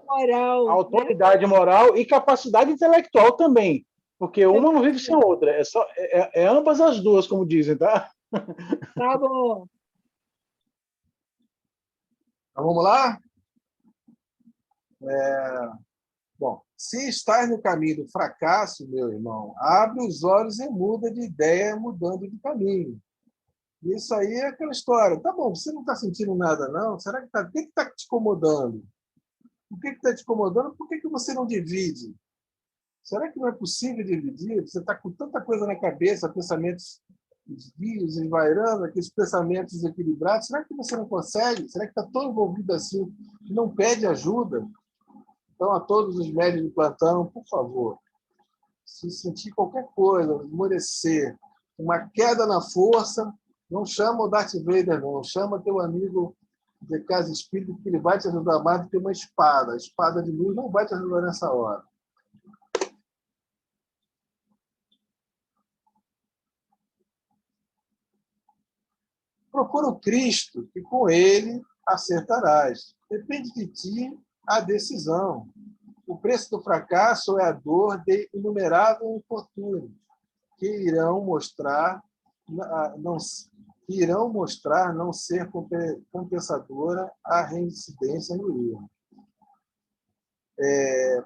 moral. A autoridade moral e capacidade intelectual também. Porque uma não vive sem a outra. É ambas as duas, como dizem, tá? Tá bom. Então, vamos lá? Bom, se estás no caminho do fracasso, meu irmão, abre os olhos e muda de ideia, mudando de caminho. Isso aí é aquela história. Tá bom, você não está sentindo nada, não? Será que o que está te incomodando? O que está te incomodando? Por que você não divide? Será que não é possível dividir? Você está com tanta coisa na cabeça, pensamentos desvios, envairando, aqueles pensamentos desequilibrados. Será que você não consegue? Será que está tão envolvido assim que não pede ajuda? Então, a todos os médicos de plantão, por favor, se sentir qualquer coisa, esmorecer, uma queda na força, não chama o Darth Vader, não. Chama teu amigo de casa espírita, que ele vai te ajudar mais do que uma espada. A espada de luz não vai te ajudar nessa hora. Procura o Cristo, e com ele acertarás. Depende de ti a decisão. O preço do fracasso é a dor de inumeráveis infortúnios que irão mostrar não ser compensadora a reincidência no erro.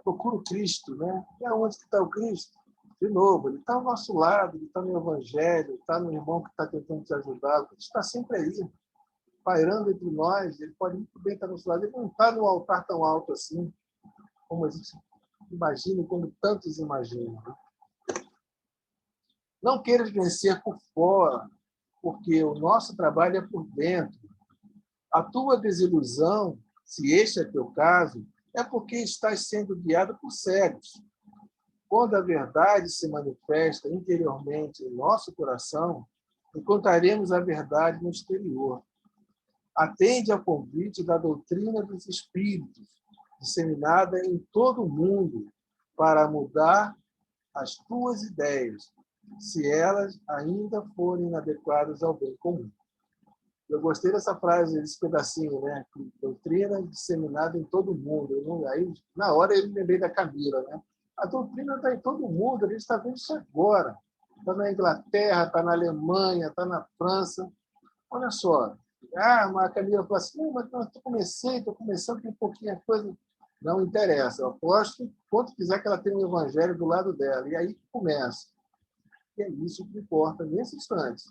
Procura o Cristo, né? E aonde está o Cristo? De novo, ele está ao nosso lado, ele está no Evangelho, está no irmão que está tentando te ajudar, ele está sempre aí, pairando entre nós, ele pode muito bem estar ao nosso lado, ele não está no altar tão alto assim, como a gente imagina, como tantos imaginam. Não queiras vencer por fora, porque o nosso trabalho é por dentro. A tua desilusão, se este é teu caso, é porque estás sendo guiado por cegos. Quando a verdade se manifesta interiormente em nosso coração, encontraremos a verdade no exterior. Atende ao convite da doutrina dos espíritos, disseminada em todo o mundo, para mudar as tuas ideias, se elas ainda forem inadequadas ao bem comum. Eu gostei dessa frase, desse pedacinho, né? Doutrina disseminada em todo o mundo. Aí, na hora, eu me lembrei da Camila, né? A doutrina está em todo o mundo, a gente está vendo isso agora. Está na Inglaterra, está na Alemanha, está na França. Olha só. Mas a Camila falou assim, mas eu estou começando, tem pouquinha coisa. Não interessa, eu aposto quanto quiser que ela tenha um evangelho do lado dela. E aí que começa. E é isso que importa nesse instante.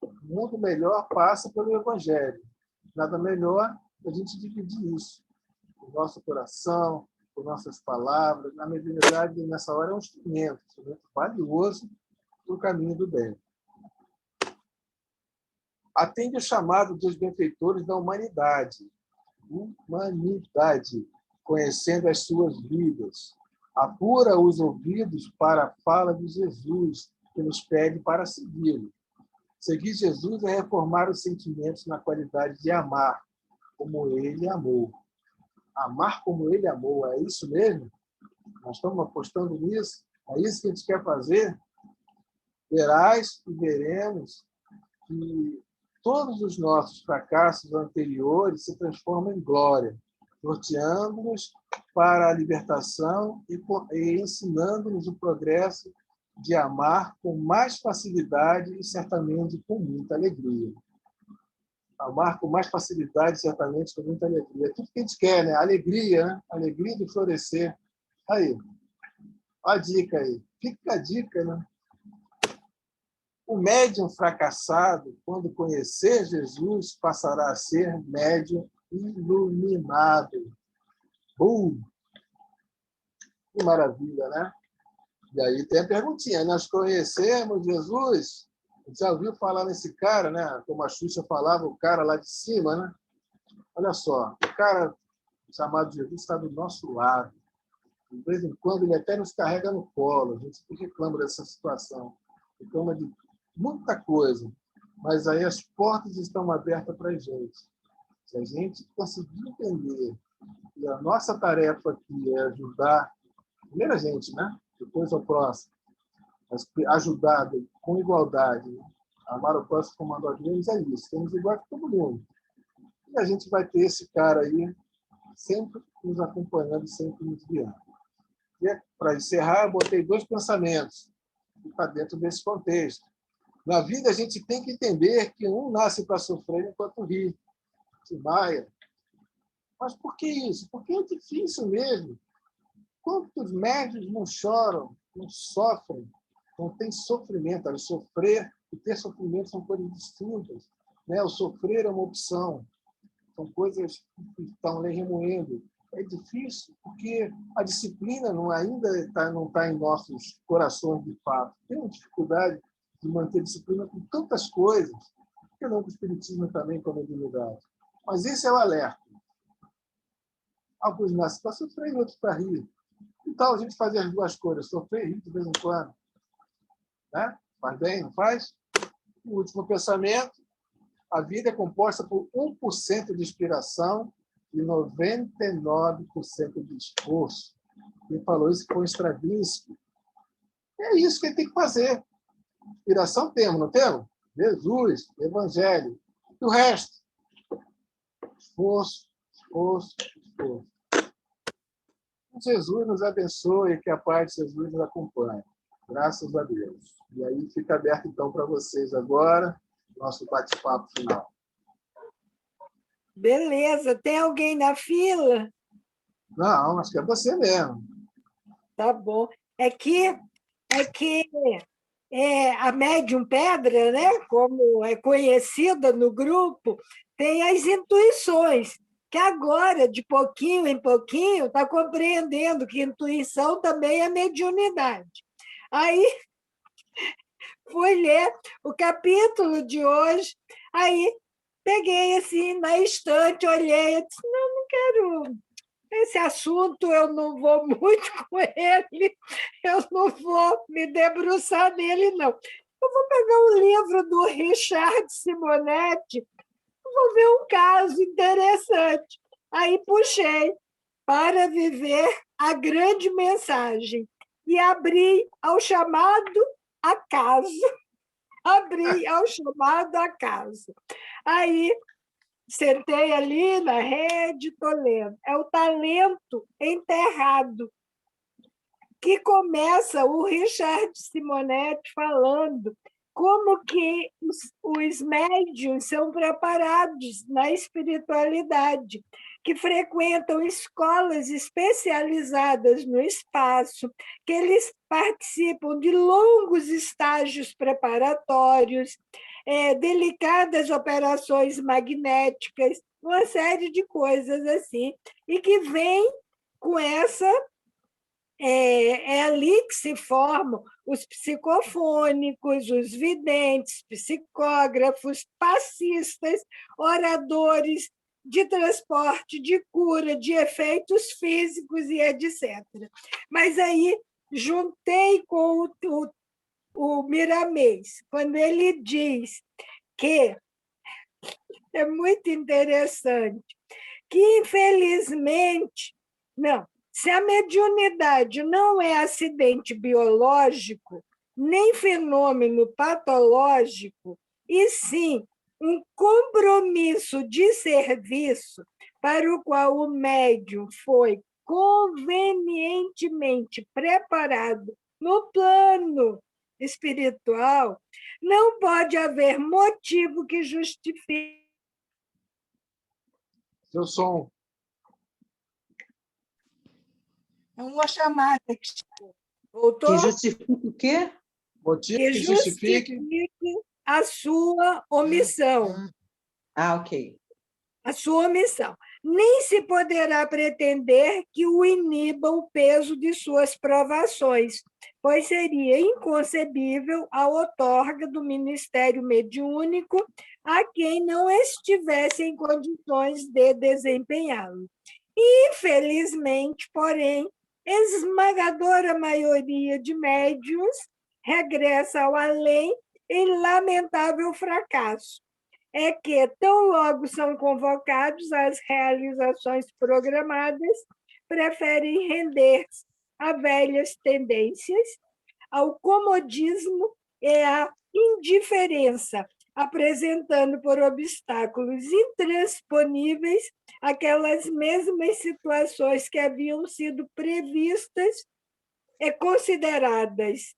O mundo melhor passa pelo evangelho. Nada melhor a gente dividir isso. O nosso coração, com nossas palavras. Na mediunidade, nessa hora, é um instrumento valioso para o caminho do bem. Atende o chamado dos benfeitores da humanidade. Conhecendo as suas vidas. Apura os ouvidos para a fala de Jesus, que nos pede para segui-lo. Seguir Jesus é reformar os sentimentos na qualidade de amar, como ele amou. Amar como ele amou, é isso mesmo? Nós estamos apostando nisso? É isso que a gente quer fazer? Verás e veremos que todos os nossos fracassos anteriores se transformam em glória, norteando-nos para a libertação e ensinando-nos o progresso de amar com mais facilidade e certamente com muita alegria. Amar com mais facilidade, certamente com muita alegria. É tudo que a gente quer, né? Alegria, né? Alegria de florescer. Aí, a dica aí. Fica a dica, né? O médium fracassado, quando conhecer Jesus, passará a ser médium iluminado. Que maravilha, né? E aí tem a perguntinha. Nós conhecemos Jesus? Já ouviu falar nesse cara, né? Como a Xuxa falava, o cara lá de cima, né? Olha só, o cara chamado Jesus está do nosso lado. De vez em quando ele até nos carrega no colo. A gente reclama dessa situação. Reclama de muita coisa. Mas aí as portas estão abertas para a gente. Se a gente conseguir entender que a nossa tarefa aqui é ajudar, primeiro a gente, né? Depois ao próximo. Mas ajudar com igualdade, né? Amar o próximo como a nós mesmos é isso. Temos igual que todo mundo. E a gente vai ter esse cara aí sempre nos acompanhando, sempre nos guiando. E para encerrar, eu botei 2 pensamentos que está dentro desse contexto. Na vida, a gente tem que entender que um nasce para sofrer enquanto ri, se maia. Mas por que isso? Porque é difícil mesmo. Quantos médios não choram, não sofrem, não tem sofrimento? O sofrer e ter sofrimento são coisas distintas, né? O sofrer é uma opção. São coisas que estão ali remoendo. É difícil porque a disciplina ainda não está em nossos corações de fato. Temos dificuldade de manter disciplina com tantas coisas, que não com o espiritismo também, com a mediunidade. Mas esse é o alerta. Alguns nascem para sofrer e outros para rir. Então, a gente fazer as duas coisas, sofrer e rir de vez em quando. Né? Faz bem, não faz? O último pensamento, a vida é composta por 1% de inspiração e 99% de esforço. Quem falou isso foi o Stravinsky. É isso que ele tem que fazer. Inspiração temos, não temos? Jesus, Evangelho. E o resto? Esforço, esforço, esforço. Jesus nos abençoe, que a paz de Jesus nos acompanhe. Graças a Deus. E aí fica aberto, então, para vocês agora, nosso bate-papo final. Beleza. Tem alguém na fila? Não, acho que é você mesmo. Tá bom. É que a Médium Pedra, né, como é conhecida no grupo, tem as intuições, que agora, de pouquinho em pouquinho, está compreendendo que intuição também é mediunidade. Aí fui ler o capítulo de hoje, aí peguei assim na estante, olhei e disse, não quero. Esse assunto eu não vou muito com ele, eu não vou me debruçar nele, não. eu vou pegar um livro do Richard Simonetti, vou ver um caso interessante. Aí puxei Para Viver a Grande Mensagem e abri ao chamado acaso. Abri ao chamado acaso. Aí sentei ali na rede, estou lendo. É o talento enterrado, que começa o Richard Simonetti falando como que os médiuns são preparados na espiritualidade, que frequentam escolas especializadas no espaço, que eles participam de longos estágios preparatórios, delicadas operações magnéticas, uma série de coisas assim, e que vem com essa é ali que se formam os psicofônicos, os videntes, psicógrafos, passistas, oradores de transporte, de cura, de efeitos físicos e etc. Mas aí juntei com o Miramês, quando ele diz que é muito interessante, que infelizmente, não, se a mediunidade não é acidente biológico, nem fenômeno patológico, e sim um compromisso de serviço para o qual o médium foi convenientemente preparado no plano espiritual, não pode haver motivo que justifique. Seu som. É uma chamada que voltou. Que justifica o quê? Motivo Que que justifique. justifique a sua omissão. Ok. A sua omissão. Nem se poderá pretender que o iniba o peso de suas provações, pois seria inconcebível a outorga do ministério mediúnico a quem não estivesse em condições de desempenhá-lo. Infelizmente, porém, esmagadora maioria de médiuns regressa ao além em lamentável fracasso. É que, tão logo são convocados às realizações programadas, preferem render-se a velhas tendências, ao comodismo e à indiferença, apresentando por obstáculos intransponíveis aquelas mesmas situações que haviam sido previstas e consideradas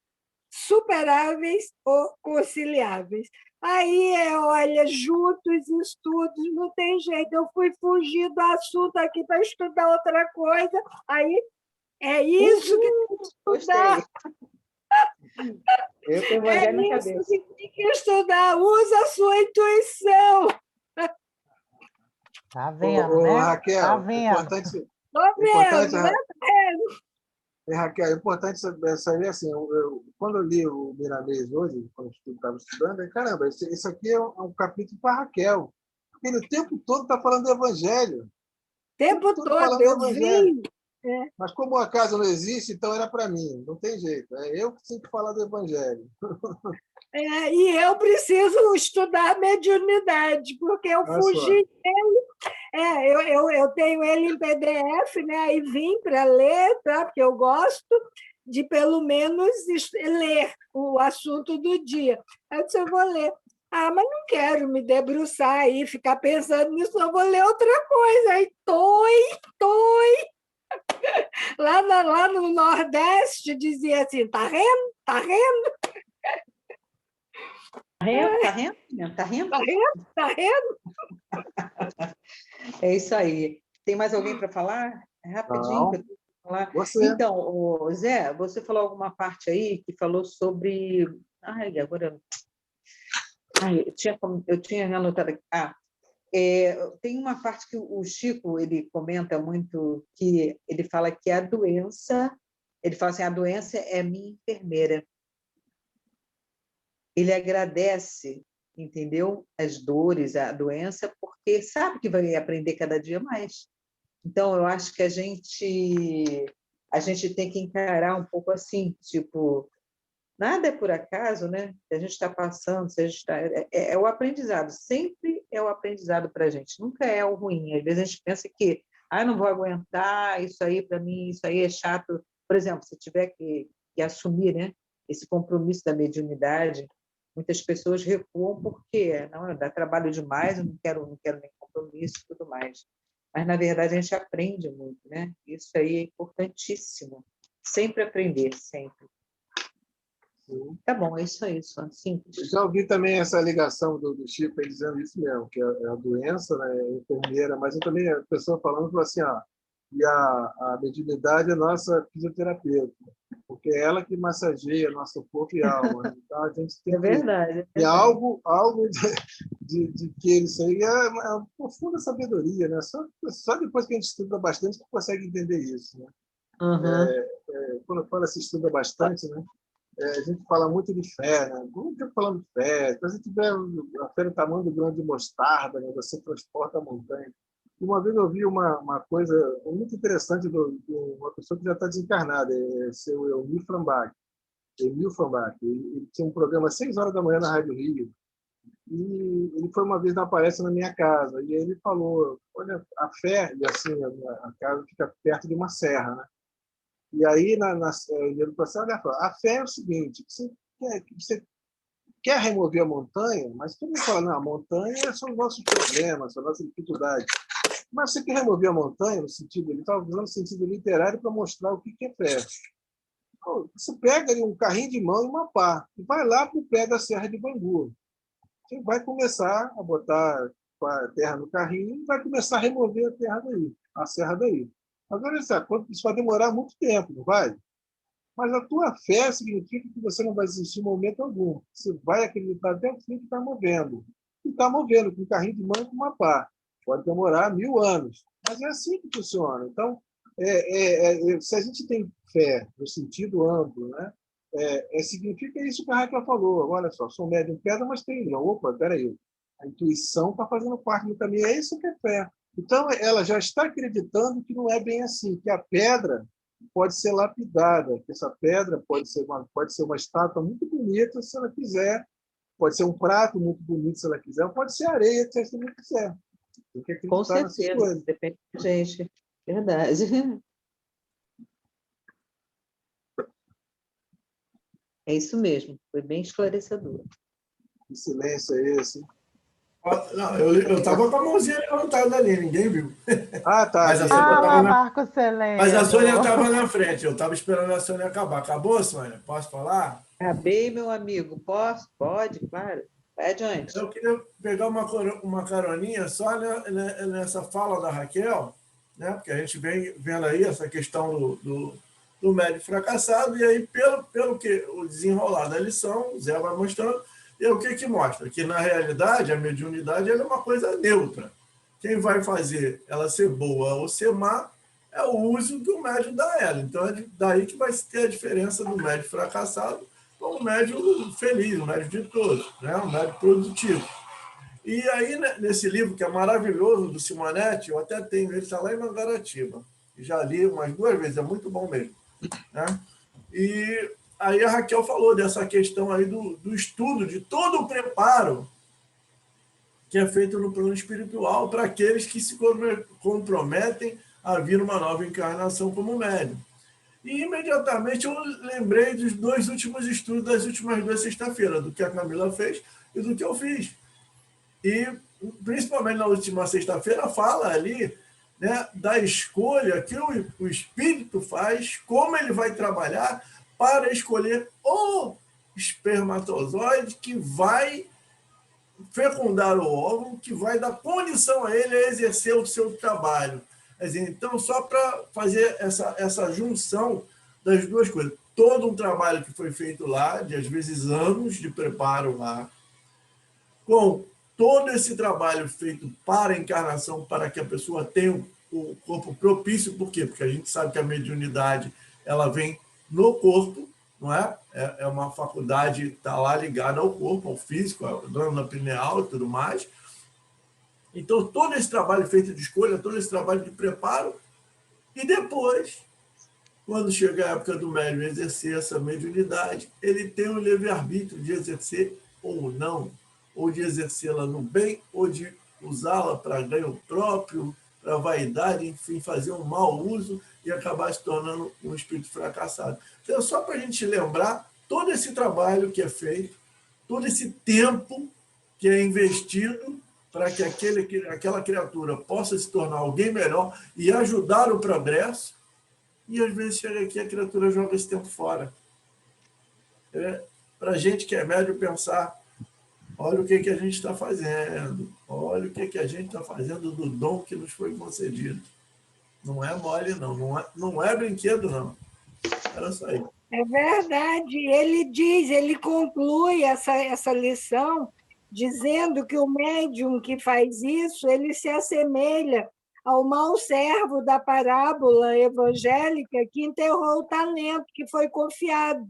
superáveis ou conciliáveis. Aí olha, junto os estudos, não tem jeito, eu fui fugir do assunto aqui para estudar outra coisa, aí é isso que tem que estudar. Eu tenho uma ideia na cabeça. Que tem que estudar, usa a sua intuição. Tá vendo, né? Raquel, Tá vendo. Importante, Estou vendo, né? Raquel, é importante saber assim, quando eu li o Miramês hoje, quando eu estava estudando, caramba, isso aqui é um capítulo para Raquel. Ele o tempo todo está falando do Evangelho. O tempo todo, eu vi. Mas como a casa não existe, então era para mim, não tem jeito. É eu que tenho que falar do Evangelho. E eu preciso estudar a mediunidade, porque eu fugi dele. Eu tenho ele em PDF, né? E vim para ler, tá? Porque eu gosto de, pelo menos, ler o assunto do dia. Aí eu disse, eu vou ler. Mas não quero me debruçar aí, ficar pensando nisso, eu vou ler outra coisa. Aí, Lá no Nordeste dizia assim, tá rendo? Tá rendo? Tá rendo? É isso aí. Tem mais alguém para falar? É rapidinho. Que eu tenho que falar. Você. Então, Zé, você falou alguma parte aí que falou sobre... agora... eu tinha anotado aqui. Tem uma parte que o Chico ele comenta muito, que ele fala que a doença... Ele fala assim, a doença é minha enfermeira. Ele agradece, entendeu? As dores, a doença, porque sabe que vai aprender cada dia mais. Então, eu acho que a gente tem que encarar um pouco assim, tipo, Nada é por acaso, né? Se a gente está passando, se a gente está... É o aprendizado, sempre é o aprendizado para a gente, nunca é o ruim. Às vezes a gente pensa que, eu não vou aguentar, isso aí para mim, isso aí é chato. Por exemplo, se tiver que assumir, né, esse compromisso da mediunidade, muitas pessoas recuam porque não, dá trabalho demais, eu não quero nem compromisso e tudo mais. Mas, na verdade, a gente aprende muito, né? Isso aí é importantíssimo. Sempre aprender, sempre. Tá bom, é isso aí, só simples. Já ouvi também essa ligação do Chico aí dizendo isso mesmo, que é a doença, né, é enfermeira, mas eu também a pessoa falando assim, e a mediunidade é nossa fisioterapeuta, porque é ela que massageia nosso corpo e alma. Né? Então a gente tem verdade. E algo de que isso aí é uma profunda sabedoria, né? Só depois que a gente estuda bastante que consegue entender isso, né? Uhum. Quando fala se estuda bastante, né? A gente fala muito de fé, né? Vamos falando de fé. Se você tiver a fé do tamanho do grão de mostarda, né? Você transporta a montanha. E uma vez eu vi uma coisa muito interessante de uma pessoa que já está desencarnada, seu Emil Frambach. Emil Frambach. Ele tinha um programa às 6 horas da manhã na Rádio Rio. E ele foi uma vez na palestra na minha casa. E ele falou, olha, a fé, e assim, a casa fica perto de uma serra, né? E aí, ele falou assim, olha, a fé é o seguinte, você quer remover a montanha, mas todo mundo fala, não, a montanha são os nossos problemas, são as nossas dificuldades. Mas você quer remover a montanha, no sentido, ele estava usando o sentido literário para mostrar o que é fé. Você pega ali um carrinho de mão e uma pá, e vai lá para o pé da Serra de Bangu. Você vai começar a botar a terra no carrinho e vai começar a remover a terra daí, a serra daí. Agora, isso vai demorar muito tempo, não vai? Mas a tua fé significa que você não vai desistir em momento algum. Você vai acreditar até o fim que está movendo. E está movendo com um carrinho de mão e com uma pá. Pode demorar 1000 anos. Mas é assim que funciona. Então, se a gente tem fé no sentido amplo, né? Significa isso que a Raquel falou. Olha só, sou médium pedra, mas tem... Opa, peraí. A intuição está fazendo parte do caminho. É isso que é fé. Então, ela já está acreditando que não é bem assim, que a pedra pode ser lapidada, que essa pedra pode ser uma estátua muito bonita, se ela quiser, pode ser um prato muito bonito, se ela quiser, ou pode ser areia, se ela não quiser. Tem que acreditar. Com certeza, depende da gente. Verdade. É isso mesmo, foi bem esclarecedor. Que silêncio é esse? Não, eu estava com a mãozinha levantada ali, ninguém viu. Ah, tá. Mas a Sônia estava na frente, eu estava esperando a Sônia acabar. Acabou, Sônia? Posso falar? Acabei, meu amigo. Posso? Pode, claro. Vai adiante. Eu queria pegar uma caroninha só nessa fala da Raquel, né? Porque a gente vem vendo aí essa questão do médium fracassado, e aí, pelo que o desenrolar da lição, o Zé vai mostrando, e o que mostra? Que, na realidade, a mediunidade é uma coisa neutra. Quem vai fazer ela ser boa ou ser má é o uso que o médium dá a ela. Então, é daí que vai ter a diferença do médium fracassado para um médium feliz, um médium de todos, né? Um médium produtivo. E aí, nesse livro, que é maravilhoso, do Simonetti, eu até tenho, ele está lá em Mangaratiba. Já li umas 2 vezes, é muito bom mesmo. Né? E aí a Raquel falou dessa questão aí do estudo, de todo o preparo que é feito no plano espiritual para aqueles que se comprometem a vir uma nova encarnação como médium. E imediatamente eu lembrei dos 2 últimos estudos das últimas 2 sexta-feiras, do que a Camila fez e do que eu fiz. E, principalmente na última sexta-feira, fala ali, né, da escolha que o espírito faz, como ele vai trabalhar para escolher o espermatozoide que vai fecundar o óvulo, que vai dar condição a ele a exercer o seu trabalho. Quer dizer, então, só para fazer essa junção das 2 coisas. Todo um trabalho que foi feito lá, de às vezes anos de preparo lá, com todo esse trabalho feito para a encarnação, para que a pessoa tenha o corpo propício. Por quê? Porque a gente sabe que a mediunidade ela vem no corpo, não é? É uma faculdade que está lá ligada ao corpo, ao físico, à glândula pineal e tudo mais. Então, todo esse trabalho feito de escolha, todo esse trabalho de preparo, e depois quando chega a época do médium exercer essa mediunidade, ele tem o livre-arbítrio de exercer ou não, ou de exercê-la no bem, ou de usá-la para ganho próprio, para vaidade, enfim, fazer um mau uso e acabar se tornando um espírito fracassado. Então, só para a gente lembrar todo esse trabalho que é feito, todo esse tempo que é investido para que aquela criatura possa se tornar alguém melhor e ajudar o progresso, e às vezes chega aqui a criatura joga esse tempo fora. Para a gente que é médio pensar, olha o que a gente está fazendo, olha o que a gente está fazendo do dom que nos foi concedido. Não é mole, não é brinquedo, não. Era isso aí. É verdade. Ele conclui essa lição dizendo que o médium que faz isso, ele se assemelha ao mau servo da parábola evangélica que enterrou o talento que foi confiado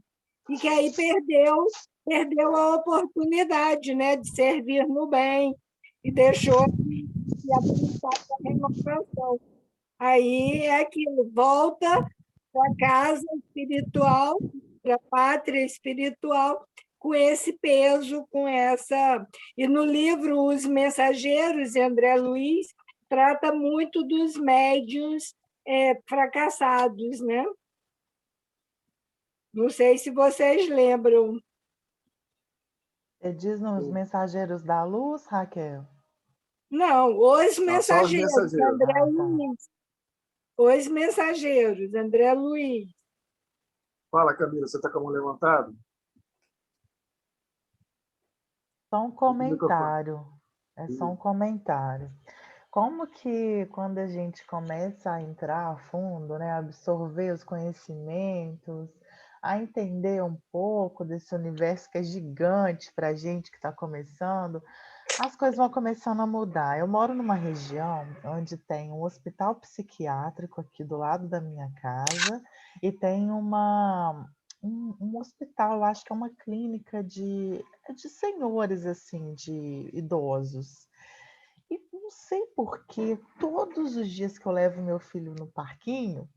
e que aí perdeu a oportunidade, né, de servir no bem e deixou de habilitar a renovação. Aí é aquilo, volta para a casa espiritual, para a pátria espiritual, com esse peso, com essa... E no livro Os Mensageiros, de André Luiz, trata muito dos médiuns fracassados, né? Não sei se vocês lembram. Você diz nos Mensageiros da Luz, Raquel? Não, Os Mensageiros, Mensageiros. André Luiz. Os Mensageiros, André Luiz. Fala, Camila, você está com a mão levantada? Só um comentário. É só um comentário. Como que quando a gente começa a entrar a fundo, né, absorver os conhecimentos, a entender um pouco desse universo que é gigante para a gente que está começando, as coisas vão começando a mudar. Eu moro numa região onde tem um hospital psiquiátrico aqui do lado da minha casa e tem um hospital, eu acho que é uma clínica de senhores, assim, de idosos. E não sei por que, todos os dias que eu levo meu filho no parquinho,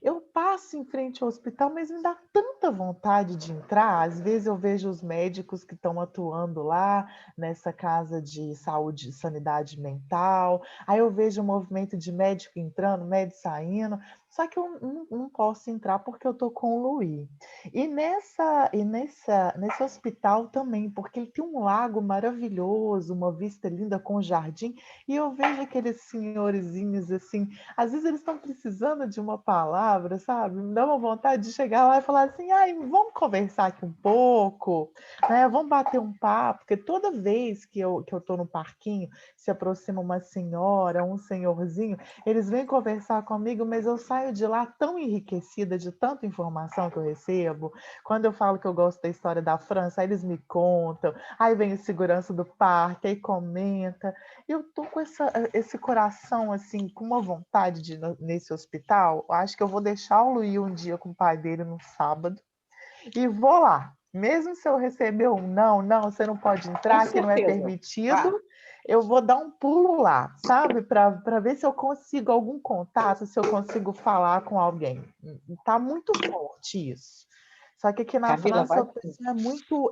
eu passo em frente ao hospital, mas me dá tanta vontade de entrar. Às vezes eu vejo os médicos que estão atuando lá nessa casa de saúde e sanidade mental. Aí eu vejo o movimento de médico entrando, médico saindo. Só que eu não posso entrar porque eu estou com o Luí. E nesse hospital também, porque ele tem um lago maravilhoso, uma vista linda com jardim. E eu vejo aqueles senhorzinhos assim, às vezes eles estão precisando de uma palavra, sabe? Me dá uma vontade de chegar lá e falar assim, ai, vamos conversar aqui um pouco, né? Vamos bater um papo, porque toda vez que eu estou no parquinho, se aproxima uma senhora, um senhorzinho, eles vêm conversar comigo, mas eu saio de lá tão enriquecida de tanta informação que eu recebo. Quando eu falo que eu gosto da história da França, aí eles me contam, aí vem o segurança do parque, aí comenta. Eu tô com esse coração, assim, com uma vontade de ir nesse hospital. Acho que eu vou deixar o Luí um dia com o pai dele no sábado e vou lá. Mesmo se eu receber um não, você não pode entrar, que não é permitido, eu vou dar um pulo lá, sabe? Para ver se eu consigo algum contato, se eu consigo falar com alguém. Tá muito forte isso. Só que aqui na França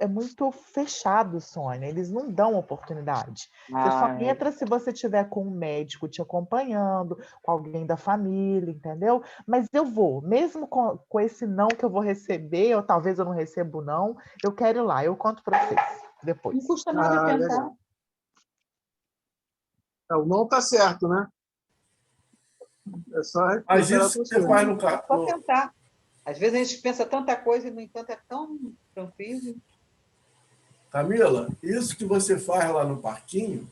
é muito fechado, Sônia. Eles não dão oportunidade. Você só entra se você tiver com um médico te acompanhando, com alguém da família, entendeu? Mas eu vou, mesmo com esse não que eu vou receber, ou talvez eu não recebo não, eu quero ir lá, eu conto para vocês depois. Não custa nada tentar. O não está certo, né? É só Mas isso você faz no carro. Pode tentar. Às vezes a gente pensa tanta coisa e, no entanto, é tão tranquilo. Camila, isso que você faz lá no parquinho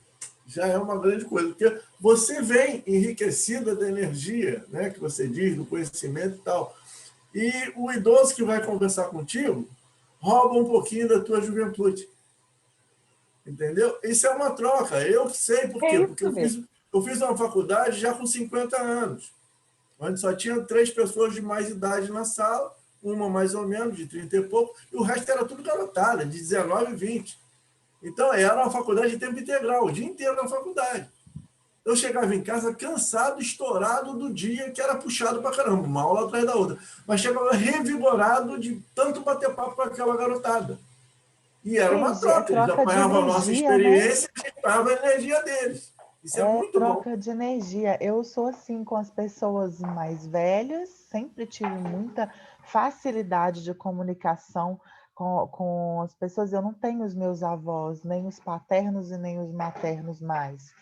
já é uma grande coisa, porque você vem enriquecida da energia, né, que você diz, do conhecimento e tal. E o idoso que vai conversar contigo rouba um pouquinho da tua juventude. Entendeu? Isso é uma troca. Eu sei por quê. Porque eu fiz uma faculdade já com 50 anos. Onde só tinha 3 pessoas de mais idade na sala, uma mais ou menos, de 30 e pouco, e o resto era tudo garotada, de 19 e 20. Então, era uma faculdade de tempo integral, o dia inteiro na faculdade. eu chegava em casa cansado, estourado do dia, que era puxado para caramba, uma aula atrás da outra. Mas chegava revigorado de tanto bater papo com aquela garotada. E era uma Entendi. É troca, eles troca de apanhavam a nossa energia, né? experiência e a gente apanhava a energia deles. Isso é É muito bom. troca de energia. Eu sou assim com as pessoas mais velhas, sempre tive muita facilidade de comunicação com as pessoas. Eu não tenho os meus avós, nem os paternos e nem os maternos mais.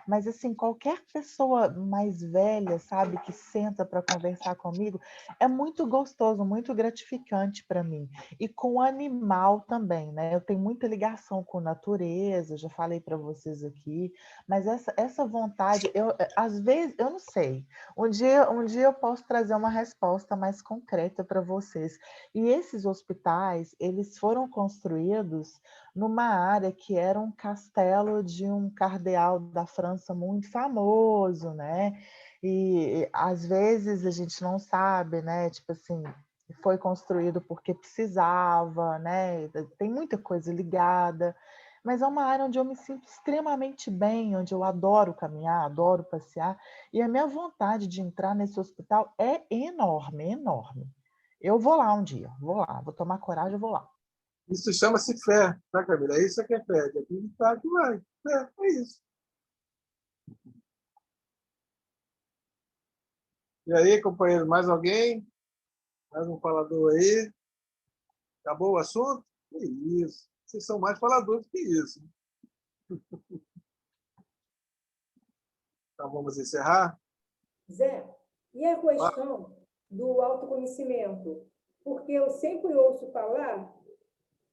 Mas assim, qualquer pessoa mais velha, sabe, que senta para conversar comigo, é muito gostoso, muito gratificante para mim. E com o animal também, né? Eu tenho muita ligação com natureza, já falei para vocês aqui. Mas essa vontade, às vezes, eu não sei. Um dia eu posso trazer uma resposta mais concreta para vocês. E esses hospitais, eles foram construídos numa área que era um castelo de um cardeal da França muito famoso, né? E às vezes a gente não sabe, né? Tipo assim, foi construído porque precisava, né? Tem muita coisa ligada. Mas é uma área onde eu me sinto extremamente bem, onde eu adoro caminhar, adoro passear, e a minha vontade de entrar nesse hospital é enorme, enorme. Eu vou lá um dia, vou lá, vou tomar coragem, eu vou lá. Isso chama-se fé, tá, Camila? É isso que é fé, de acreditar que vai. É isso. E aí, companheiro, mais alguém? Mais um falador aí? Acabou o assunto? Que isso. Vocês são mais faladores que isso. Então, vamos encerrar? Zé, e a questão do autoconhecimento? Porque eu sempre ouço falar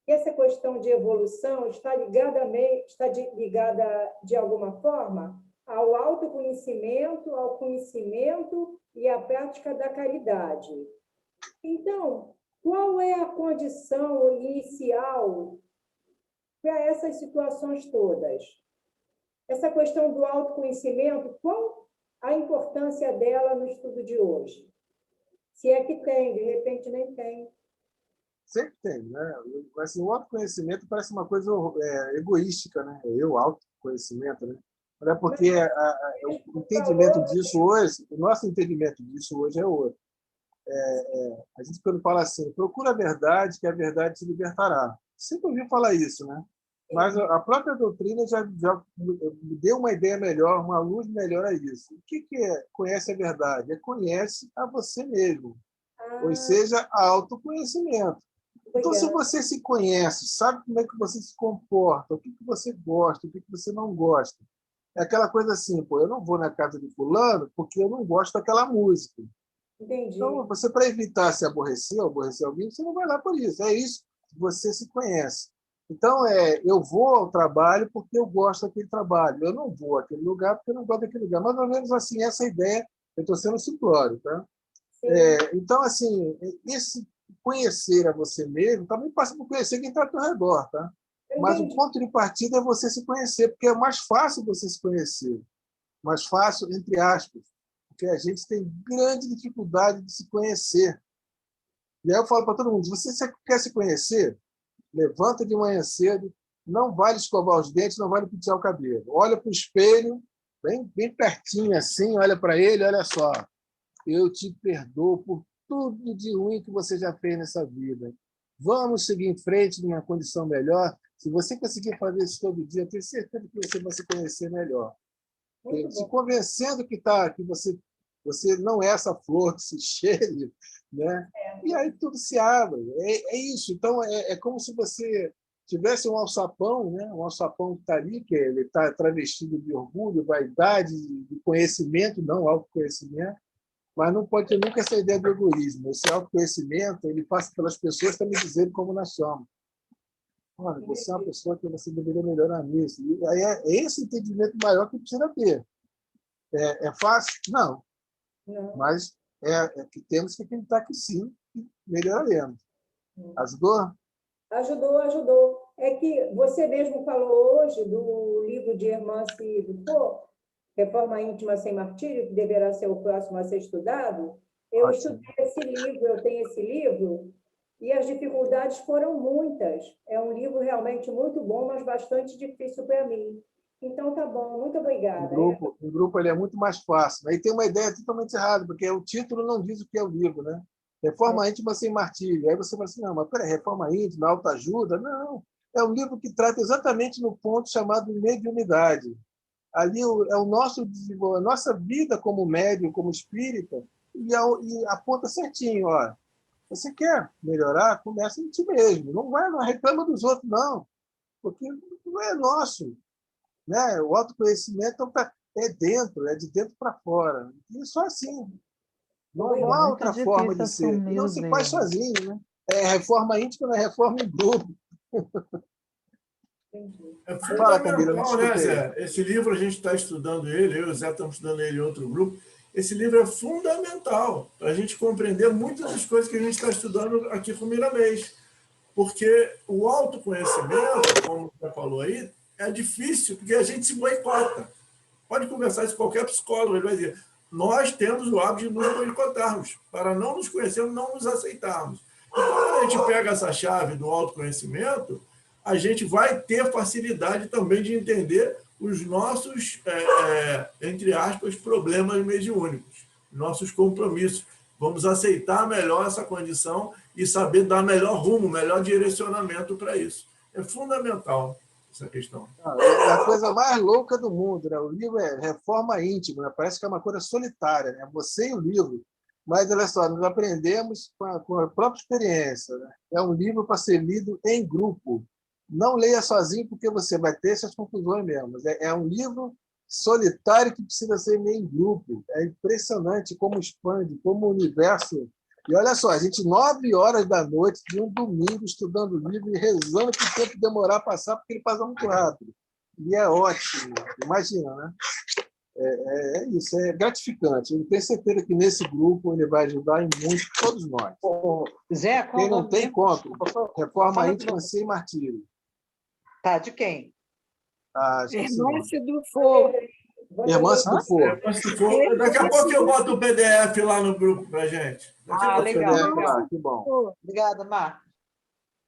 que essa questão de evolução está ligada de alguma forma ao autoconhecimento, ao conhecimento e à prática da caridade. Então, qual é a condição inicial para essas situações todas? Essa questão do autoconhecimento, qual a importância dela no estudo de hoje? Se é que tem, de repente nem tem. Sempre tem, né? Assim, o autoconhecimento parece uma coisa egoística, né? Eu, autoconhecimento, né? Não é porque o entendimento disso hoje, o nosso entendimento disso hoje é outro. A gente, quando fala assim, procura a verdade, que a verdade te libertará. Sempre ouvi falar isso, né? Mas a própria doutrina já me deu uma ideia melhor, uma luz melhor a isso. O que é conhece a verdade? É conhece a você mesmo. Ou seja, autoconhecimento. Então, se você se conhece, sabe como é que você se comporta, o que você gosta, o que você não gosta. É aquela coisa assim, pô, eu não vou na casa de fulano porque eu não gosto daquela música. Entendi. Então, você, para evitar se aborrecer alguém, você não vai lá por isso. É isso, você se conhece. Então, eu vou ao trabalho porque eu gosto daquele trabalho. Eu não vou àquele lugar porque eu não gosto daquele lugar. Mais ou menos assim, essa ideia, eu estou sendo simplório, tá? Então, assim, esse conhecer a você mesmo também passa por conhecer quem está ao teu redor, tá? Mas o ponto de partida é você se conhecer, porque é mais fácil você se conhecer. Mais fácil, entre aspas, porque a gente tem grande dificuldade de se conhecer. E aí eu falo para todo mundo, se você quer se conhecer, levanta de manhã cedo, não vale escovar os dentes, não vale pentear o cabelo. Olha para o espelho, bem pertinho assim, olha para ele, olha só. Eu te perdoo por tudo de ruim que você já fez nessa vida. Vamos seguir em frente numa condição melhor. Se você conseguir fazer isso todo dia, eu tenho certeza que você vai se conhecer melhor. Se convencendo que você não é essa flor que se cheire, né? E aí tudo se abre. É isso. Então, é como se você tivesse um alçapão, né? Um alçapão que está ali, que ele está travestido de orgulho, vaidade, de conhecimento, não autoconhecimento. Mas não pode ter nunca essa ideia do egoísmo. Esse autoconhecimento, ele passa pelas pessoas também dizendo como nós somos. Olha, você é uma pessoa que você deveria melhorar nisso. E aí é esse entendimento maior que precisa ter. É fácil? Não. Mas que temos que acreditar que sim, que melhoraremos. Ajudou? Ajudou. É que você mesmo falou hoje do livro de Hermance Dupont, Reforma Íntima Sem Martírio, que deverá ser o próximo a ser estudado. Eu estudei esse livro, eu tenho esse livro, e as dificuldades foram muitas. É um livro realmente muito bom, mas bastante difícil para mim. Então, tá bom. bom, muito obrigada. Em grupo ele é muito mais fácil. Aí tem uma ideia totalmente errada, porque o título não diz o que é o livro, né? Reforma íntima sem martírio. Aí você fala assim, não, mas peraí, reforma íntima, autoajuda? Não. É um livro que trata exatamente no ponto chamado mediunidade. Ali é o nosso a nossa vida como médium, como espírita, e aponta certinho, ó. Você quer melhorar? Começa em ti mesmo. Não reclama dos outros, não, porque não é nosso, né? O autoconhecimento é dentro, é de dentro para fora. E só assim. Não há outra forma de ser. E não se faz sozinho, né? É reforma íntima, não é reforma em grupo. É Fala, Camila, não fundamental, né, escutei. Zé? Esse livro a gente está estudando ele, eu e o Zé estamos estudando ele em outro grupo. Esse livro é fundamental para a gente compreender muitas das coisas que a gente está estudando aqui com o Miramês. Porque o autoconhecimento, como você falou aí, é difícil, porque a gente se boicota. Pode conversar isso com qualquer psicólogo, ele vai dizer, nós temos o hábito de nos boicotarmos, para não nos conhecermos, não nos aceitarmos. Então, quando a gente pega essa chave do autoconhecimento, a gente vai ter facilidade também de entender os nossos, entre aspas, problemas mediúnicos, nossos compromissos. Vamos aceitar melhor essa condição e saber dar melhor rumo, melhor direcionamento para isso. É fundamental essa questão. É a coisa mais louca do mundo, né? O livro é reforma íntima, né? Parece que é uma coisa solitária, né? Você e o livro. Mas, olha só, nós aprendemos com a própria experiência, né? É um livro para ser lido em grupo. Não leia sozinho, porque você vai ter suas conclusões mesmo. É um livro solitário que precisa ser meio em grupo. É impressionante como expande, como o universo. E olha só, a gente 9 horas da noite de um domingo estudando o livro e rezando que o tempo demorar a passar, porque ele passa muito rápido. E é ótimo, imagina, né? É isso, é gratificante. Eu tenho certeza que nesse grupo ele vai ajudar em muito todos nós. Zé, quem não tem, compra. Reforma íntima sem martírio. Tá, de quem? Hermâncio Dufour. Hermâncio Dufour. Daqui a pouco eu boto o PDF lá no grupo para gente. Legal. Lá, que bom. Obrigada, Marcos.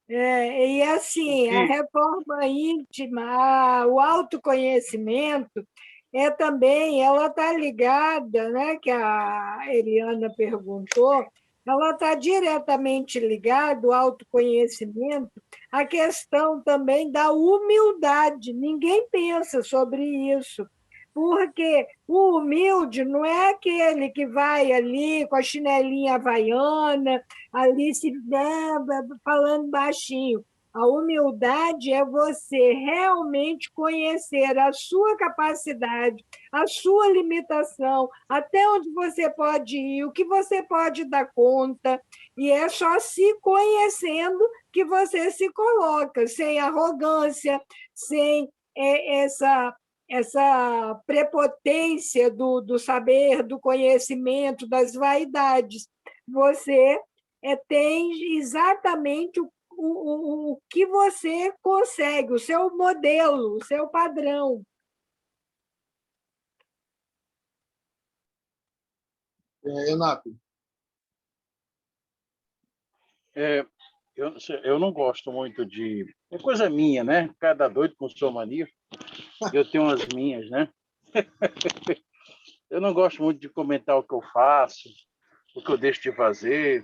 E assim, a reforma íntima, o autoconhecimento também, ela está ligada, né, que a Eliana perguntou, ela está diretamente ligada, o autoconhecimento, à questão também da humildade. Ninguém pensa sobre isso, porque o humilde não é aquele que vai ali com a chinelinha havaiana, ali falando baixinho. A humildade é você realmente conhecer a sua capacidade, a sua limitação, até onde você pode ir, o que você pode dar conta, e é só se conhecendo que você se coloca, sem arrogância, sem essa prepotência do saber, do conhecimento, das vaidades. Você tem exatamente o que você consegue, o seu modelo, o seu padrão. Renato. Eu não gosto muito de... É coisa minha, né? Cada doido com sua mania. Eu tenho as minhas, né? Eu não gosto muito de comentar o que eu faço, o que eu deixo de fazer,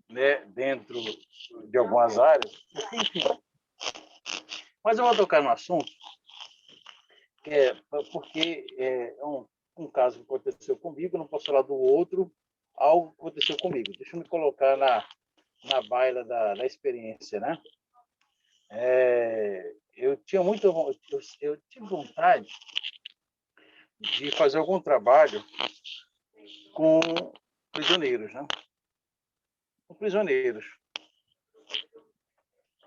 né? Dentro de algumas áreas. Enfim. Mas eu vou tocar no assunto, porque é um caso que aconteceu comigo, não posso falar do outro, algo que aconteceu comigo. Deixa eu me colocar na baila da experiência, né? Eu tive vontade de fazer algum trabalho com prisioneiros, né? Com prisioneiros.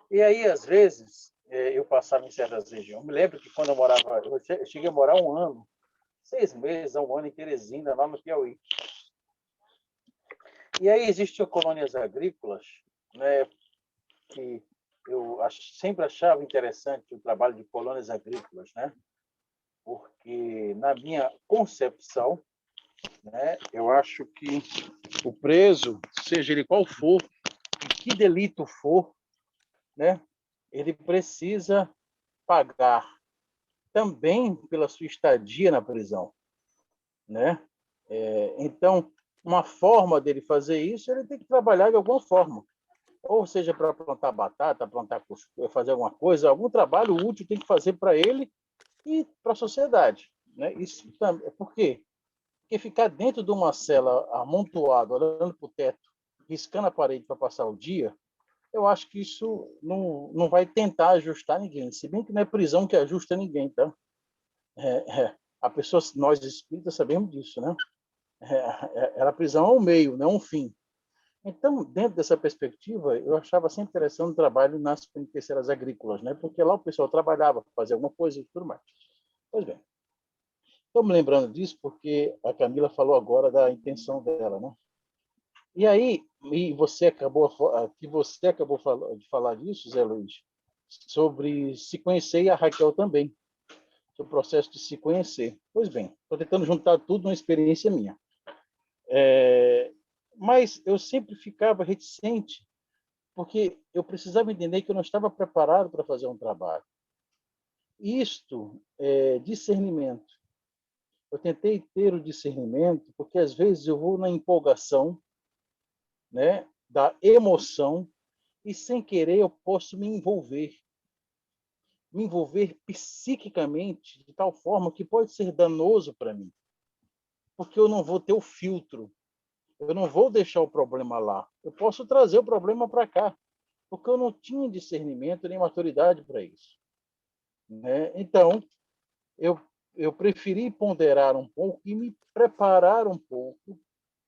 E aí, às vezes, eu passava em certas regiões. Eu me lembro que quando eu cheguei a morar 1 ano, 6 meses, 1 ano em Teresina, lá no Piauí. E aí existiam colônias agrícolas, né, que eu sempre achava interessante o trabalho de colônias agrícolas, né? Porque, na minha concepção, né, eu acho que o preso, seja ele qual for, que delito for, né, ele precisa pagar também pela sua estadia na prisão, né? Então, uma forma dele fazer isso, ele tem que trabalhar de alguma forma. Ou seja, para plantar batata, fazer alguma coisa, algum trabalho útil tem que fazer para ele e para a sociedade, né? Isso também. Por quê? Porque ficar dentro de uma cela amontoado, olhando para o teto, riscando a parede para passar o dia, eu acho que isso não vai tentar ajustar ninguém. Se bem que não é prisão que ajusta ninguém, tá? A pessoa, nós espíritas sabemos disso, né? A prisão é um meio, não é um fim. Então, dentro dessa perspectiva, eu achava sempre interessante o trabalho nas penitenciárias agrícolas, né? Porque lá o pessoal trabalhava, fazia alguma coisa e tudo mais. Pois bem, estou me lembrando disso porque a Camila falou agora da intenção dela, né? E aí, você acabou de falar disso, Zé Luiz, sobre se conhecer, e a Raquel também, sobre o processo de se conhecer. Pois bem, estou tentando juntar tudo numa experiência minha. Mas eu sempre ficava reticente, porque eu precisava entender que eu não estava preparado para fazer um trabalho. Isto é discernimento. Eu tentei ter o discernimento, porque às vezes eu vou na empolgação, né, da emoção, e sem querer eu posso me envolver psiquicamente de tal forma que pode ser danoso para mim, porque eu não vou ter o filtro, eu não vou deixar o problema lá, eu posso trazer o problema para cá, porque eu não tinha discernimento nem maturidade para isso, né? Então, eu preferi ponderar um pouco e me preparar um pouco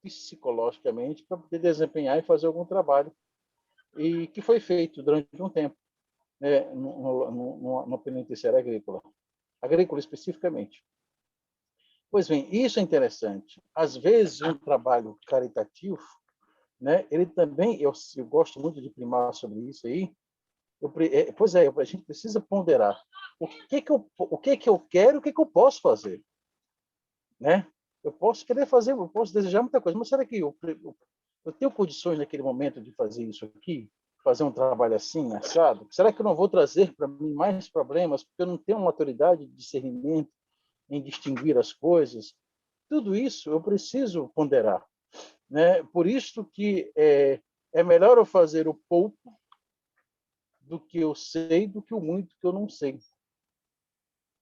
psicologicamente para poder desempenhar e fazer algum trabalho, e que foi feito durante um tempo, né, no penitenciário agrícola especificamente. Pois bem, isso é interessante. Às vezes, um trabalho caritativo, né, ele também, eu gosto muito de primar sobre isso aí, a gente precisa ponderar o que eu quero, o que eu posso fazer, né? Eu posso querer fazer, eu posso desejar muita coisa, mas será que eu tenho condições naquele momento de fazer isso aqui? Fazer um trabalho assim, assado? Será que eu não vou trazer para mim mais problemas porque eu não tenho maturidade de discernimento em distinguir as coisas? Tudo isso eu preciso ponderar, né? Por isso que é melhor eu fazer o pouco do que eu sei do que o muito que eu não sei,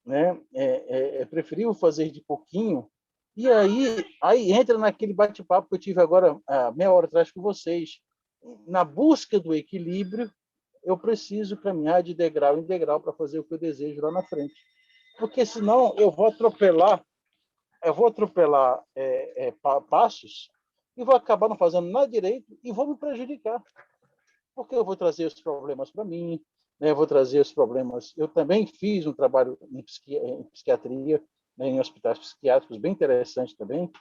né? É preferível fazer de pouquinho. E aí entra naquele bate-papo que eu tive agora, meia hora atrás com vocês. Na busca do equilíbrio, eu preciso caminhar de degrau em degrau para fazer o que eu desejo lá na frente. Porque senão eu vou atropelar passos e vou acabar não fazendo nada direito e vou me prejudicar. Porque eu vou trazer os problemas para mim, né? Eu vou trazer os problemas. Eu também fiz um trabalho em psiquiatria, né, em hospitais psiquiátricos, bem interessante também.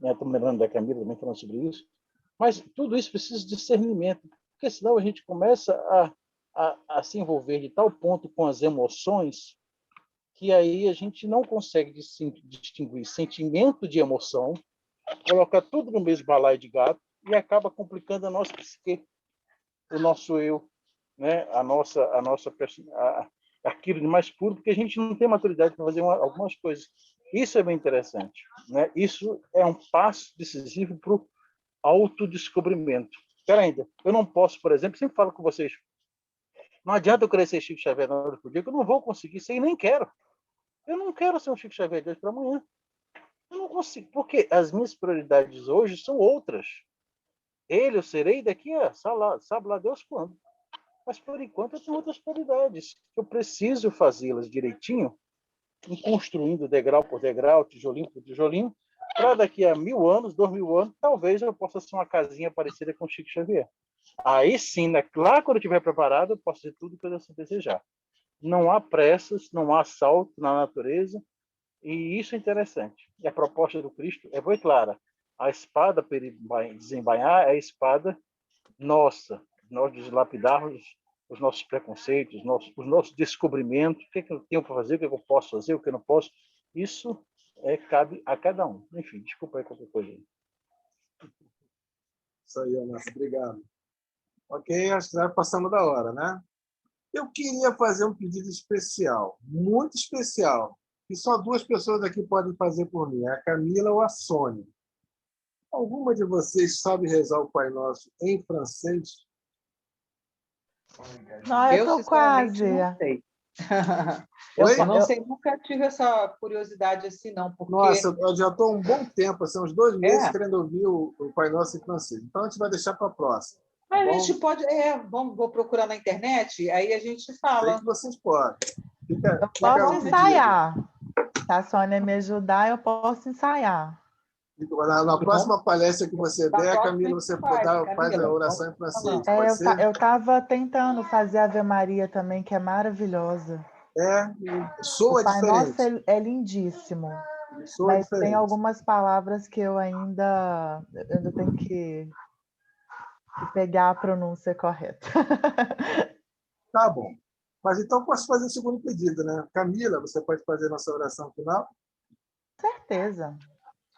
Estou me lembrando da Camila também falando sobre isso. Mas tudo isso precisa de discernimento, porque senão a gente começa a se envolver de tal ponto com as emoções que aí a gente não consegue distinguir sentimento de emoção, coloca tudo no mesmo balaio de gato e acaba complicando a nossa psique, o nosso eu, né? Aquilo de mais puro, porque a gente não tem maturidade para fazer algumas coisas. Isso é bem interessante, né? Isso é um passo decisivo para o autodescobrimento. Espera ainda, eu não posso, por exemplo, sempre falo com vocês, não adianta eu querer ser Chico Xavier na hora do dia, que eu não vou conseguir ser e nem quero. Eu não quero ser um Chico Xavier de hoje para amanhã. Eu não consigo, porque as minhas prioridades hoje são outras. Ele eu serei daqui a sabe lá Deus quando. Mas, por enquanto, eu tenho outras prioridades. Eu preciso fazê-las direitinho, construindo degrau por degrau, tijolinho por tijolinho, para daqui a 1000 anos, 2000 anos, talvez eu possa ser uma casinha parecida com o Chico Xavier. Aí sim, lá quando eu estiver preparado, eu posso fazer tudo o que eu desejar. Não há pressas, não há assalto na natureza, e isso é interessante. E a proposta do Cristo é bem clara. A espada para desembainhar é a espada nossa, nós deslapidarmos os nossos preconceitos, os nossos descobrimentos, o que eu tenho para fazer, o que eu posso fazer, o que eu não posso. Isso cabe a cada um. Enfim, desculpa aí qualquer coisa. Isso aí, Ernesto. Obrigado. Ok, acho que já passamos da hora, né? Eu queria fazer um pedido especial, muito especial, que só 2 pessoas aqui podem fazer por mim, a Camila ou a Sônia. Alguma de vocês sabe rezar o Pai Nosso em francês? Não, eu Eu, tô sinceramente, quase. não sei. Oi? Eu não sei, nunca tive essa curiosidade assim, não, Nossa, porque eu já estou há um bom tempo, assim, uns 2 meses, é, querendo ouvir o Pai Nosso em francês. Então, a gente vai deixar para a próxima, tá a bom? gente pode, vou procurar na internet, aí a gente Sei fala. que vocês podem. Fica Posso o pedido. ensaiar. Se a Sônia me ajudar, eu posso ensaiar. Na próxima palestra que você Da der, próxima a Camila, gente você faz, faz a Camila. oração em francês, Falando. pode ser? Eu estava tentando fazer a Ave Maria também, que é maravilhosa. O Soa Pai Nosso diferente. é lindíssimo, Soa mas tem diferente. algumas palavras que eu ainda tenho que pegar a pronúncia correta. Tá bom. Mas então posso fazer o segundo pedido, né? Camila, você pode fazer a nossa oração final? Certeza,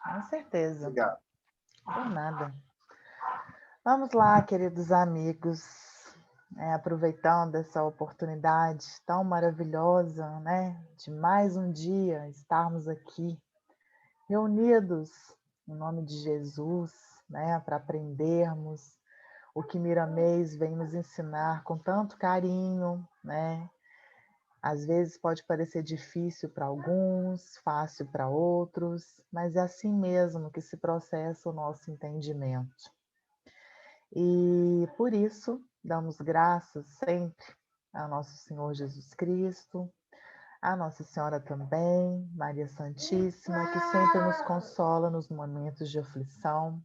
com certeza. Obrigado. Por nada. Vamos lá, queridos amigos, aproveitando essa oportunidade tão maravilhosa, né, de mais um dia estarmos aqui reunidos em nome de Jesus, né, para aprendermos o que Miramês vem nos ensinar com tanto carinho, né? Às vezes pode parecer difícil para alguns, fácil para outros, mas é assim mesmo que se processa o nosso entendimento. E por isso, damos graças sempre ao nosso Senhor Jesus Cristo, à Nossa Senhora também, Maria Santíssima, que sempre nos consola nos momentos de aflição.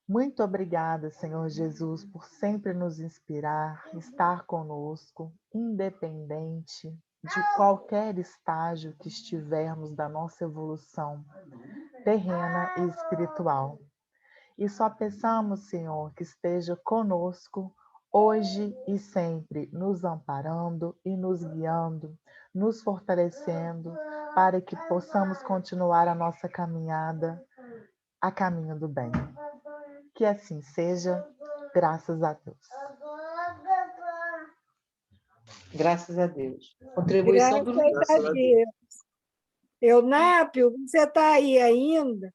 Muito obrigada, Senhor Jesus, por sempre nos inspirar, estar conosco, independente de qualquer estágio que estivermos da nossa evolução terrena e espiritual. E só peçamos, Senhor, que esteja conosco hoje e sempre, nos amparando e nos guiando, nos fortalecendo, para que possamos continuar a nossa caminhada a caminho do bem. Que assim seja, graças a Deus. Graças a Deus. Contribuição do Graças a Deus. Eunápio, você está aí ainda?